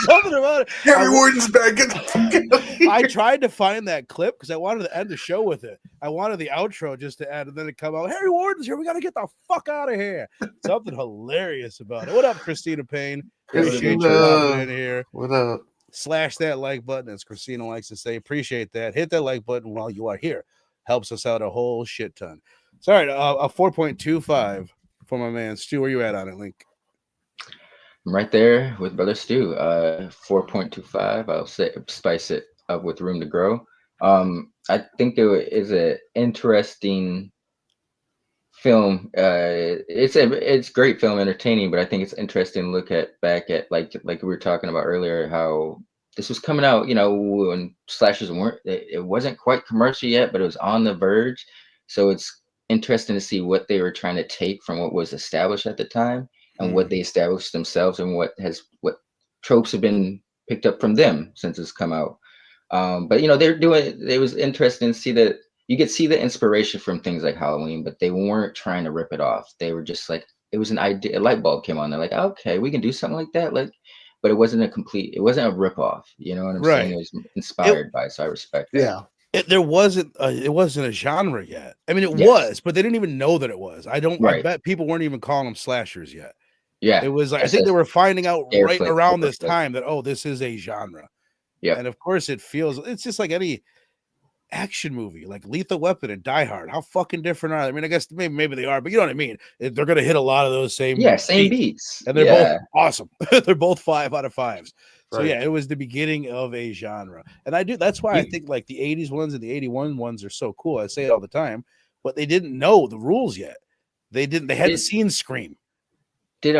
Something about it. Harry Warden's back. Get the fuck out of here. I tried to find that clip because I wanted to end the show with it. I wanted the outro just to add, and then it come out, Harry Warden's here, we got to get the fuck out of here. Something hilarious about it. What up, Christina Payne? Appreciate you popping in here. What up? Slash that like button, as Christina likes to say. Appreciate that. Hit that like button while you are here. Helps us out a whole shit ton. Sorry, a 4.25 for my man Stu. Where you at on it, Link? I'm right there with Brother Stu. 4.25. I'll say spice it up with room to grow. I think it is an interesting film. It's a great film, entertaining, but I think it's interesting to look back at like we were talking about earlier, how this was coming out, when slashers it wasn't quite commercial yet, but it was on the verge. So it's interesting to see what they were trying to take from what was established at the time and what they established themselves, and what tropes have been picked up from them since it's come out. But it was interesting to see that you could see the inspiration from things like Halloween, but they weren't trying to rip it off. They were just like, it was an idea, a light bulb came on. They're like, okay, we can do something like that. But it wasn't it wasn't a rip off. You know what I'm saying? It was inspired by, so I respect that. Yeah. It wasn't a genre yet. I mean, it was, but they didn't even know that it was. I bet people weren't even calling them slashers yet. Yeah. It was like, I think they were finding out right around this time that, this is a genre. Yeah. And of course it's just like any action movie, like Lethal Weapon and Die Hard. How fucking different are they? I mean, I guess maybe they are, but you know what I mean? They're going to hit a lot of those same beats. And they're both awesome. They're both 5 out of 5s. So Right. yeah, it was the beginning of a genre. And that's why I think like the 80s ones and the 81 ones are so cool. I say it all the time, but they didn't know the rules yet. They hadn't seen Scream. Did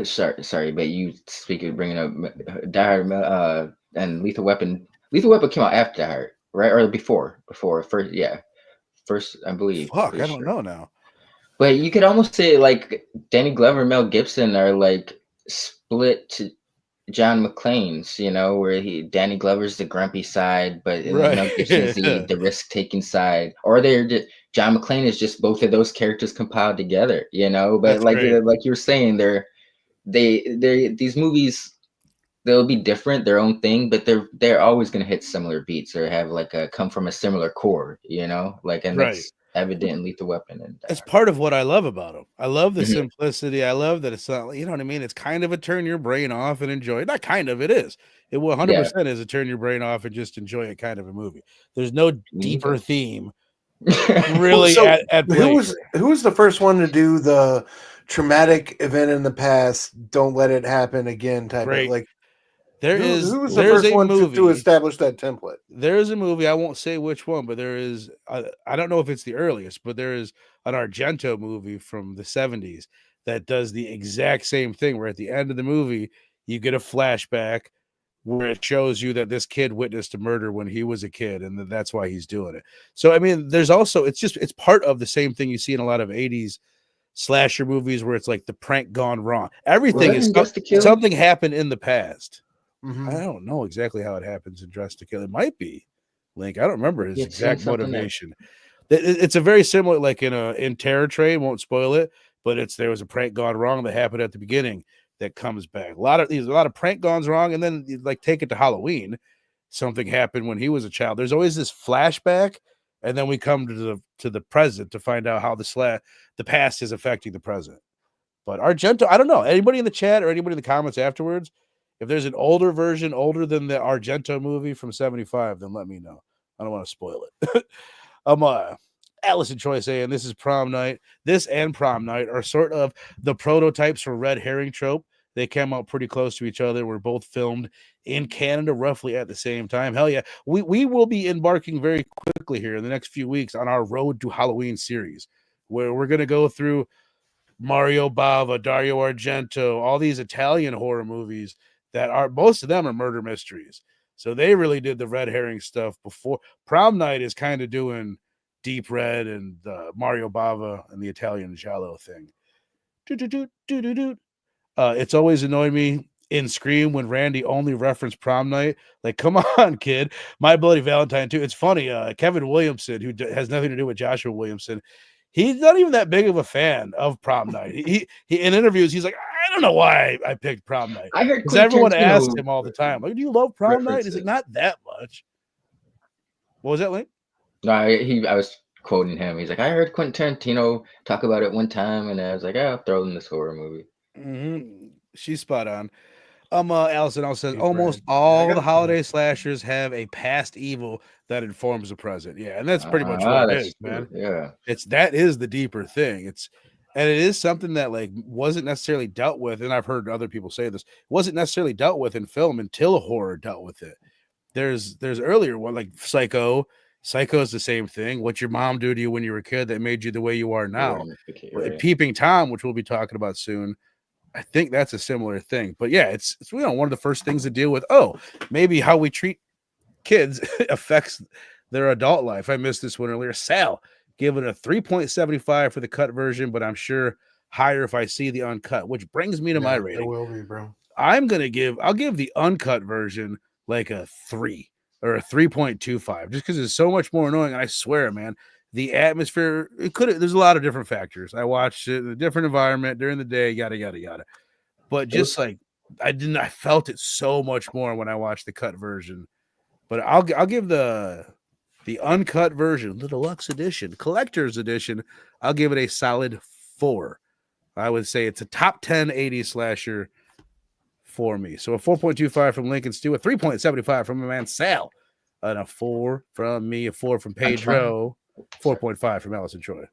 sorry, but you bringing up Die Hard and Lethal Weapon. Lethal Weapon came out after Die Hard, right? Or before first, I believe. Fuck, I don't know now. But you could almost say like Danny Glover and Mel Gibson are like split to John McClane's, where Danny Glover's the grumpy side, but Mel Gibson's the risk-taking side. Or John McClane is just both of those characters compiled together, But That's like great. like you were saying, these movies, they'll be different, their own thing, but they're always going to hit similar beats or have like come from a similar core, that's evident in Lethal Weapon. And it's part of what I love about them. I love the simplicity. I love that it's not, you know what I mean? It's kind of a turn your brain off and enjoy it. Not kind of, it is. It 100% is a turn your brain off and just enjoy it kind of a movie. There's no deeper theme really at play. Who was the first one to do the traumatic event in the past, don't let it happen again type of like? Who was the first one to establish that template? There is a movie, I won't say which one, but there is, I don't know if it's the earliest, but there is an Argento movie from the 70s that does the exact same thing, where at the end of the movie, you get a flashback where it shows you that this kid witnessed a murder when he was a kid, and that's why he's doing it. So, I mean, there's also, it's part of the same thing you see in a lot of 80s slasher movies where it's like the prank gone wrong. Everything is something happened in the past. Mm-hmm. I don't know exactly how it happens in Dressed to Kill. It might be Link. I don't remember his exact motivation. It's a very similar, like in Terror Train. Won't spoil it, but there was a prank gone wrong that happened at the beginning that comes back. A lot of prank gone wrong, and then like take it to Halloween. Something happened when he was a child. There's always this flashback, and then we come to the present to find out how the past is affecting the present. But Argento, I don't know. Anybody in the chat or anybody in the comments afterwards, if there's an older version, older than the Argento movie from 75, then let me know. I don't want to spoil it. Allison Troy saying this is Prom Night. This and Prom Night are sort of the prototypes for red herring trope. They came out pretty close to each other. Were both filmed in Canada roughly at the same time. Hell yeah. We will be embarking very quickly here in the next few weeks on our Road to Halloween series, where we're going to go through Mario Bava, Dario Argento, all these Italian horror movies that are, most of them are murder mysteries. So they really did the red herring stuff before. Prom Night is kind of doing Deep Red and Mario Bava and the Italian giallo thing. It's always annoyed me in Scream when Randy only referenced Prom Night. Like, come on, kid. My Bloody Valentine too. It's funny. Kevin Williamson, who has nothing to do with Joshua Williamson, he's not even that big of a fan of Prom Night. He in interviews, he's like, I don't know why I picked Prom Night. I heard Because everyone Quentin asks Tarantino him all the time, like, do you love Prom Night? He's like, references. not that much. What was that, Link? No, I was quoting him. He's like, I heard Quentin Tarantino talk about it one time, and I was like, I'll throw in this horror movie. Mm-hmm. She's spot on. Allison also says Hey, almost Brad. I all got the it. holiday slashers have a past evil that informs the present. Yeah, and that's pretty much what it That's is, true. man. Yeah. That is the deeper thing. And it is something that like wasn't necessarily dealt with, and I've heard other people say this, wasn't necessarily dealt with in film until horror dealt with it. There's earlier one like Psycho. Psycho is the same thing. What your mom do to you when you were a kid that made you the way you are now. Right. Peeping Tom, which we'll be talking about soon. I think that's a similar thing. But yeah, it's one of the first things to deal with. Oh, maybe how we treat kids affects their adult life. I missed this one earlier. Sal give it a 3.75 for the cut version, but I'm sure higher if I see the uncut, which brings me to my rating. It will be, bro. I'll give the uncut version like a 3 or a 3.25 just because it's so much more annoying. And I swear, man, the atmosphere, there's a lot of different factors. I watched it in a different environment during the day, yada, yada, yada. But just like I felt it so much more when I watched the cut version. But I'll give the uncut version, the deluxe edition, collector's edition, I'll give it a solid 4. I would say it's a top 10 80s slasher for me. So a 4.25 from Lincoln Stew, a 3.75 from my man Sal, and a 4 from me, a 4 from Pedro, 4.5 from Allison Troy.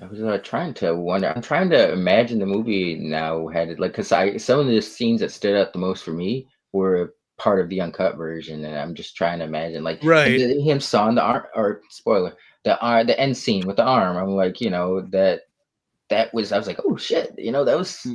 I was trying to wonder. I'm trying to imagine the movie now had it like because some of the scenes that stood out the most for me were part of the uncut version, and I'm just trying to imagine like him sawing the arm or spoiler the end scene with the arm. I'm like, that was I was like, oh shit, that was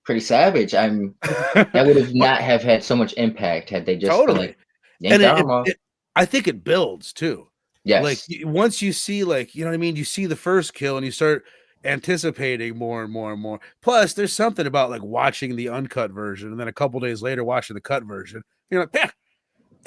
pretty savage. That would have not have had so much impact had they just totally yanked the arm off. I think it builds too. Yes. Like once you see, like, you know what I mean? You see the first kill and you start anticipating more and more and more. Plus, there's something about like watching the uncut version and then a couple days later watching the cut version. You're like, yeah.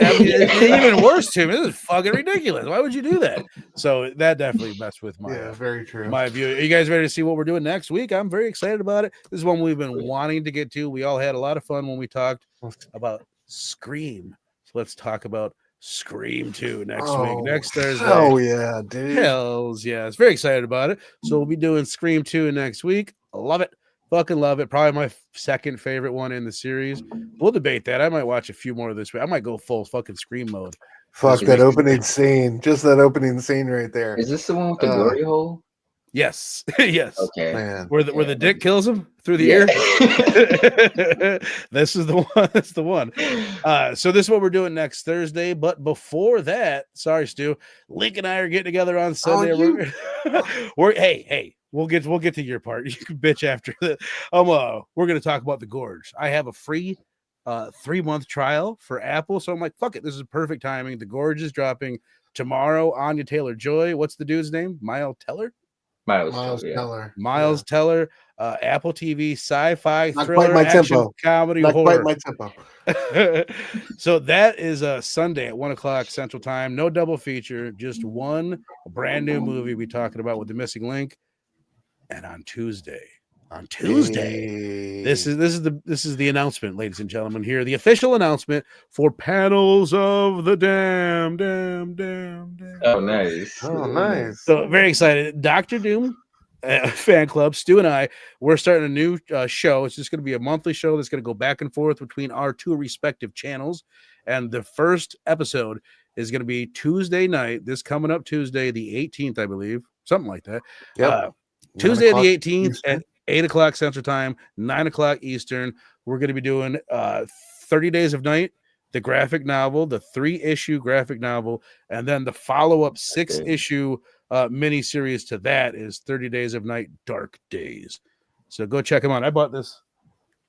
I mean, it's even worse to me. This is fucking ridiculous. Why would you do that? So that definitely messed with my very true. My view. Are you guys ready to see what we're doing next week? I'm very excited about it. This is one we've been wanting to get to. We all had a lot of fun when we talked about Scream. So let's talk about Scream 2 next week, next Thursday. Oh yeah, dude. Hells yeah. It's very excited about it. So we'll be doing Scream 2 next week. I love it. Fucking love it. Probably my second favorite one in the series. We'll debate that. I might watch a few more this week. I might go full fucking Scream mode. Fuck that opening scene. Just that opening scene right there. Is this the one with the glory hole? Yes. Yes. Okay. Man. Where the dick kills him through the ear. This is the one. That's the one. So this is what we're doing next Thursday. But before that, sorry, Stu, Link and I are getting together on Sunday. Hey, we'll get to your part. You can bitch after that. We're gonna talk about The Gorge. I have a free 3-month trial for Apple, so I'm like, fuck it. This is perfect timing. The Gorge is dropping tomorrow. Anya Taylor-Joy. What's the dude's name? Miles Teller. Miles Teller. Miles Teller, Apple TV, sci-fi, Not thriller, quite my action, tempo. comedy, Not horror. quite my tempo. So that is Sunday at 1:00 Central Time. No double feature, just one brand new movie we're talking about with The Missing Link. And on Tuesday, this is the announcement, ladies and gentlemen. Here, the official announcement for Panels of the Damn. Oh, nice. Oh, nice. So very excited. Dr. Doom fan club, Stu and I, we're starting a new show. It's just going to be a monthly show that's going to go back and forth between our two respective channels. And the first episode is going to be Tuesday night, this coming up Tuesday, the 18th, I believe, something like that. Yep. Tuesday the 18th at 8:00 Central Time, 9:00 Eastern. We're going to be doing 30 Days of Night, the graphic novel, the 3-issue graphic novel, and then the follow-up 6-issue miniseries to that is 30 Days of Night, Dark Days. So go check them out. I bought this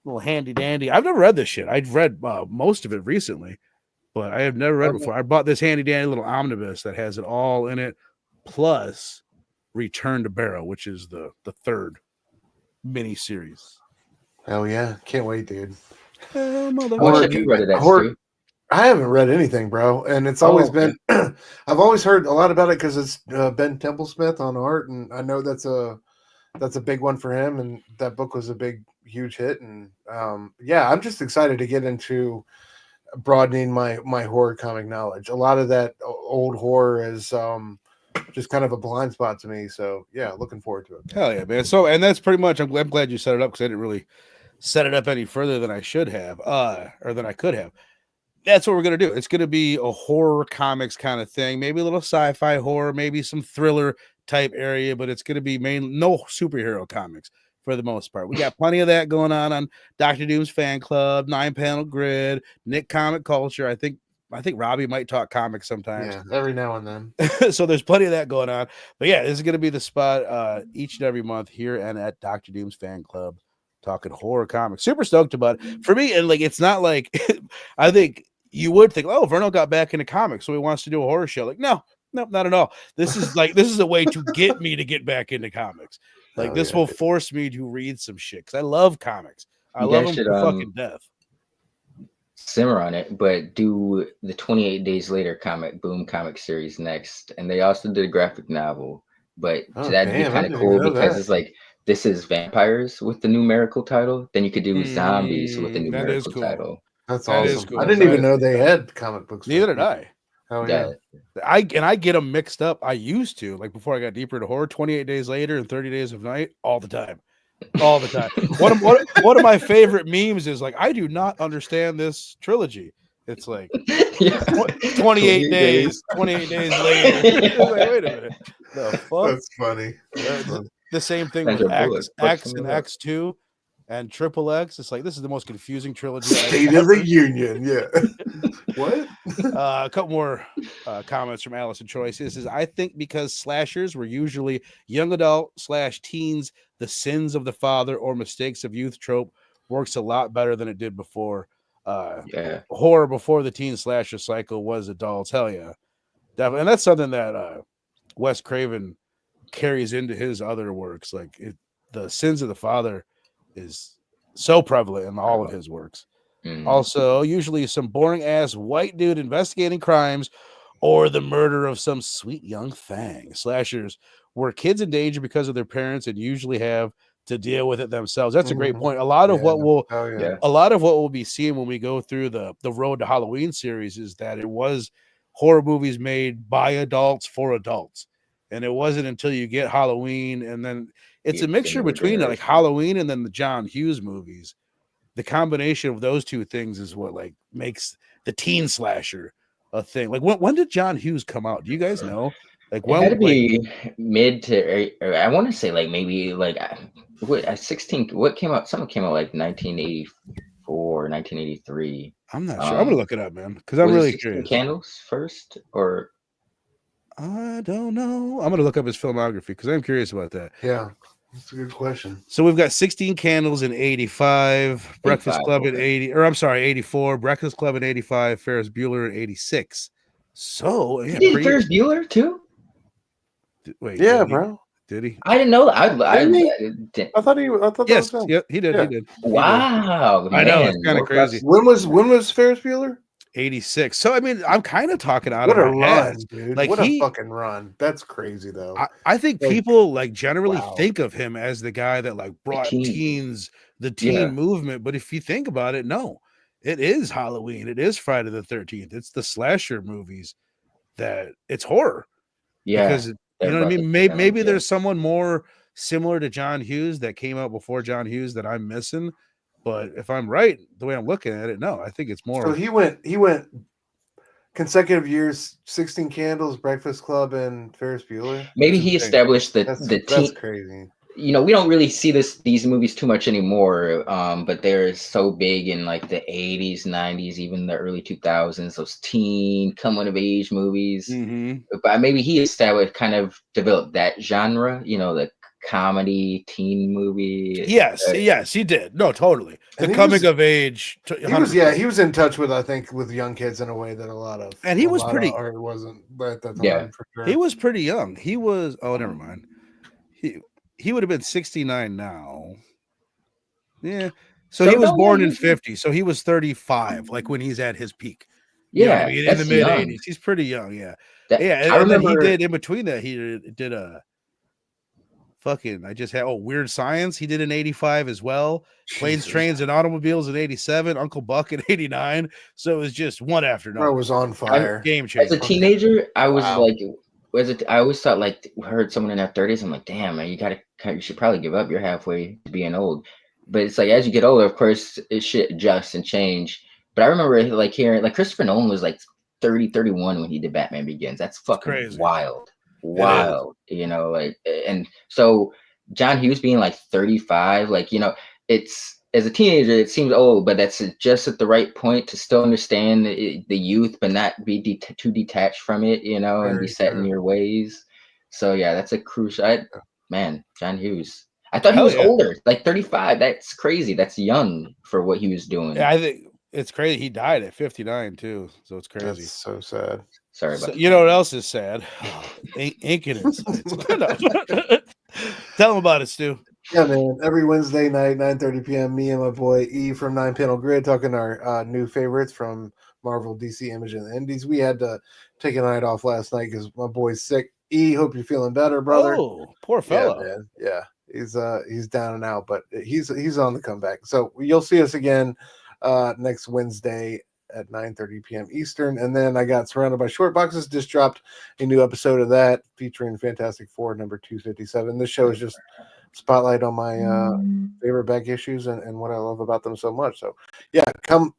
little handy dandy. I've never read this shit. I've read most of it recently, but I have never read it before. I bought this handy dandy little omnibus that has it all in it, plus Return to Barrow, which is the third mini series. Hell yeah. Can't wait, dude. What have you read of that, Stu? I haven't read anything, bro, and it's Oh, always okay. been. I've always heard a lot about it because it's Ben Templesmith on art, and I know that's a big one for him, and that book was a big, huge hit. And yeah, I'm just excited to get into broadening my horror comic knowledge. A lot of that old horror is just kind of a blind spot to me. So yeah, looking forward to it. Man. Hell yeah, man. So, and that's pretty much. I'm glad you set it up because I didn't really set it up any further than I should have, or than I could have. That's what we're gonna do. It's gonna be a horror comics kind of thing, maybe a little sci-fi horror, maybe some thriller type area, but it's gonna be no superhero comics for the most part. We got plenty of that going on Dr. Doom's fan club, 9-panel grid, Nick Comic Culture. I think Robbie might talk comics sometimes. Yeah, every now and then. So there's plenty of that going on. But yeah, this is gonna be the spot each and every month here and at Dr. Doom's fan club, talking horror comics. Super stoked about it. For me, and like it's not like I think you would think, oh, Verno got back into comics, so he wants to do a horror show. Like, no, not at all. This is a way to get me to get back into comics. Like, this will force me to read some shit because I love comics. I love them to fucking death. Simmer on it, but do the 28 Days Later Boom comic series next. And they also did a graphic novel, but that'd be kind of cool because it's like, this is vampires with the numerical title. Then you could do zombies with the numerical title. That's awesome. Cool. I didn't even know they had comic books. Neither did I. Oh yeah. I get them mixed up. I used to, like before I got deeper into horror, 28 Days Later and 30 Days of Night all the time. One of my favorite memes is like, I do not understand this trilogy. It's like 28 days later. Like, wait a minute. The fuck? That's funny. The same thing with X and X2 and Triple X. It's like, this is the most confusing trilogy. State of the Union. Yeah. What? A couple more comments from Allison Choice. This is, I think because slashers were usually young adult / teens, the sins of the father or mistakes of youth trope works a lot better than it did before. Horror before the teen slasher cycle was adults. Hell yeah. Definitely. And that's something that Wes Craven carries into his other works. Like the sins of the father is so prevalent in all of his works. Also, usually some boring ass white dude investigating crimes or the murder of some sweet young thing. Slashers were kids in danger because of their parents and usually have to deal with it themselves. That's a great point. A lot of what we'll be seeing when we go through the Road to Halloween series is that it was horror movies made by adults for adults. And it wasn't until you get Halloween, and then it's a mixture between like Halloween and then the John Hughes movies. The combination of those two things is what like makes the teen slasher a thing. Like when did John Hughes come out? Do you guys know? Like when? It had to be mid to, I want to say like maybe like 16. What came out? Something came out like 1984, 1983. I'm not sure. I'm gonna look it up, man, because I'm really curious. Candles first, or I don't know. I'm gonna look up his filmography because I'm curious about that. Yeah, that's a good question. So we've got 16 Candles in 85, Breakfast Club in 84, Breakfast Club in 85, Ferris Bueller in 86. So yeah, he did Ferris Bueller too. Wait, yeah, bro. Did he? I didn't know. I thought he. I thought yes, that was yeah, he did. Yeah. He did. Wow, I know, it's kind of crazy. When was Ferris Bueller? 86. So I mean, I'm kind of talking out of my run, head. Dude. Like what a fucking run. That's crazy though. I think people like generally think of him as the guy that like brought the teen movement. But if you think about it, no, it is Halloween. It is Friday the 13th. It's the slasher movies that it's horror. Yeah. Because you know what I mean? Maybe there's someone more similar to John Hughes that came out before John Hughes that I'm missing. But if I'm right, the way I'm looking at it, no, I think it's more. So he went consecutive years, 16 Candles, Breakfast Club, and Ferris Bueller. Maybe he established the teen. That's crazy. You know, we don't really see these movies too much anymore, but they're so big in like the 80s, 90s, even the early 2000s, those teen coming of age movies. But maybe he kind of developed that genre, you know, the comedy teen movie. Yes, he did. No, totally. The coming of age. He was in touch with, I think, with young kids in a way that a lot of art wasn't at that time. For sure. He was pretty young. He was. Oh, never mind. He would have been 69 now. Yeah. So he was born in 50. So he was 35, like when he's at his peak. You know what I Yeah, mean? In the that's mid young. 80s. He's pretty young, yeah. That Yeah, I and then he remember. did in between that, he did a fucking I just had Weird Science. He did in 85 as well. Planes, Jesus. Trains, and Automobiles in 87, Uncle Buck in 89. So it was just one after Bro another. was on fire. Game As a changer. teenager, I was Wow. like, I always thought like heard someone in their 30s. I'm like, damn, man, you should probably give up. You're halfway to being old. But it's like as you get older, of course, it should adjust and change. But I remember like hearing like Christopher Nolan was like 30, 31 when he did Batman Begins. That's fucking crazy. wild. It is. Wild. You know, like and so John Hughes being like 35, like, you know, it's as a teenager, it seems old, but that's just at the right point to still understand the youth, but not be too detached from it, you know, and be Very set in true. your ways. So yeah, that's a crucial. Man, John Hughes. I thought he Hell was yeah. older, like 35. That's crazy. That's young for what he was doing. Yeah, I think it's crazy. He died at 59 too, so it's crazy. That's so sad. Sorry So, about you know what else is sad? Ink and Insights. Tell them about it, Stu. Yeah, man. Every Wednesday night, 9:30 p.m., me and my boy E from 9 Panel Grid talking our new favorites from Marvel, DC, Image, and the Indies. We had to take a night off last night because my boy's sick. E, hope you're feeling better, brother. Oh, poor Yeah, fellow. man. Yeah, he's down and out, but he's on the comeback. So you'll see us again next Wednesday at 9:30 p.m. Eastern. And then I got Surrounded by Short Boxes, just dropped a new episode of that featuring Fantastic Four number 257. This show is just spotlight on my favorite back issues and what I love about them so much. So yeah, come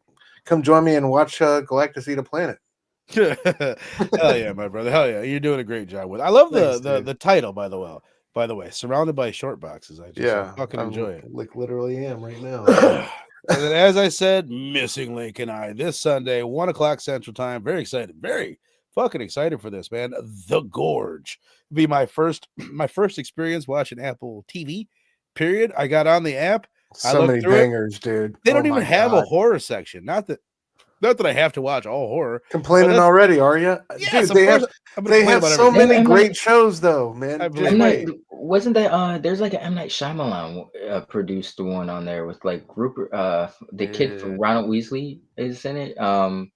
join me and watch Galactus Eat a Planet. Hell yeah, my brother. Hell yeah. You're doing a great job with it. I love Thanks, the title, by the way. Surrounded by Short Boxes. I fucking enjoy it. Like literally am right now. And then, as I said, Missing Link and I this Sunday, 1:00 Central Time. Very excited. Very fucking excited for this, man. The Gorge. It'll be my first experience watching Apple TV. Period. I got on the app. So many bangers, dude. They don't even have a horror section. Not that I have to watch all horror. Complaining already, are you? Yes, dude, they have so many great shows, though, man. Wasn't that there's like an M. Night Shyamalan produced one on there with like Rupert, the kid from Ronald Weasley is in it.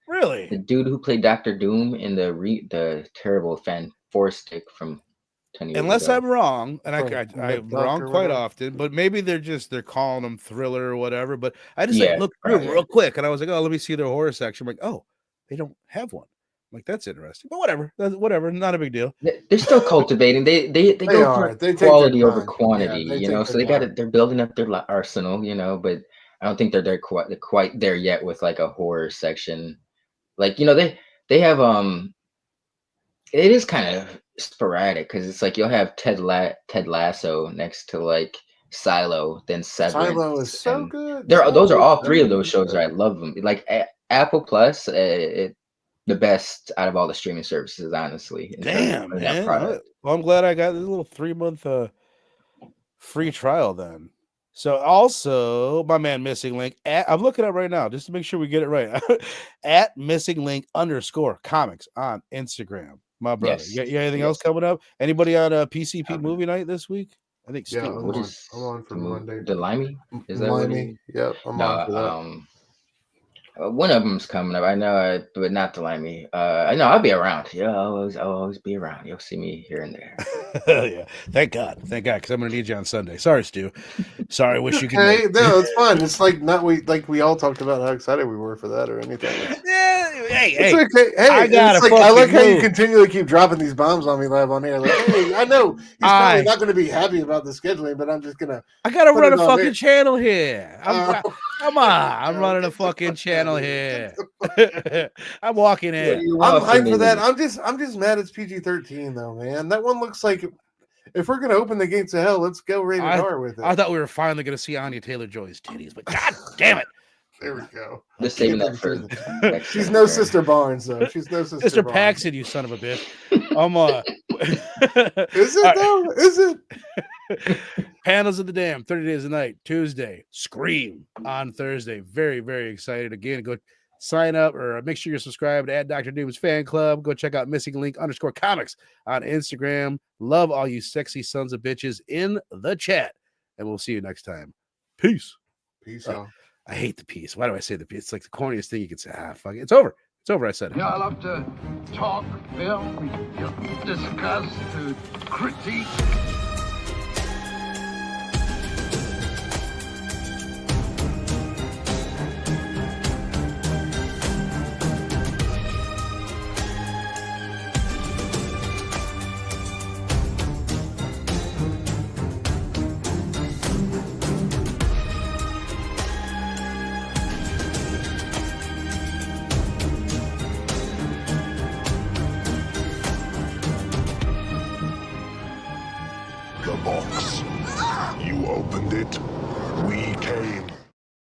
Really? The dude who played Dr. Doom in the terrible Fan Four Stick from 10 years Unless ago. I'm wrong, and I'm wrong quite often, but maybe they're calling them thriller or whatever. But I just looked through them real quick, and I was like, oh, let me see their horror section. I'm like, oh, they don't have one. I'm like, that's interesting, but whatever, not a big deal. They're still cultivating. They go for quality over quantity, you know. So they're building up their arsenal, you know. But I don't think they're quite there yet with like a horror section. Like, you know, they have it is kind of sporadic because it's like you'll have Ted Lasso next to like Silo, then Severance. Silo is so good. Those are all three of those shows. I love them. Like Apple Plus, the best out of all the streaming services, honestly. Damn, man. Well, I'm glad I got this little 3-month free trial then. So also, my man Missing Link, I'm looking up right now just to make sure we get it right. At Missing Link _comics on Instagram. My brother. Yes. You got anything else coming up? Anybody on a PCP movie night this week? I think yeah, Steve. I'm on for Monday. The Limey? Is that Limey? Yep, I'm on for that. One of them's coming up. I know, but not the Limey. I know I'll be around. Yeah, I'll always be around. You'll see me here and there. Yeah, thank God, because I'm gonna need you on Sunday. Sorry, Stu. Sorry, wish you could. Hey, no, it's fine. It's like we all talked about how excited we were for that or anything. Yeah, hey, it's okay. Hey, I like how you continually keep dropping these bombs on me live on air. Like, hey, I know he's probably not going to be happy about the scheduling, but I'm just gonna. I gotta run a fucking channel here. Come on, I'm running a fucking channel here. I'm walking in. I'm hyped for that. I'm just mad it's PG-13 though, man. That one looks like if we're gonna open the gates of hell, let's go rated R with it. I thought we were finally gonna see Anya Taylor-Joy's titties, but god damn it. There we go. Just saving that for. She's no Sister Barnes though. She's no Sister Barnes. Paxton, you son of a bitch. Is it though? Is it? Panels of the Dam, 30 Days a Night, Tuesday. Scream on Thursday. Very, very excited. Again, go sign up or make sure you're subscribed at Dr. Doom's fan club. Go check out Missing Link _comics on Instagram. Love all you sexy sons of bitches in the chat. And we'll see you next time. Peace. Peace out. I hate the peace. Why do I say the peace? It's like the corniest thing you could say. Fuck it. It's over. It's over. I said it. Yeah, I love to talk, film, discuss, to critique. The box. You opened it. We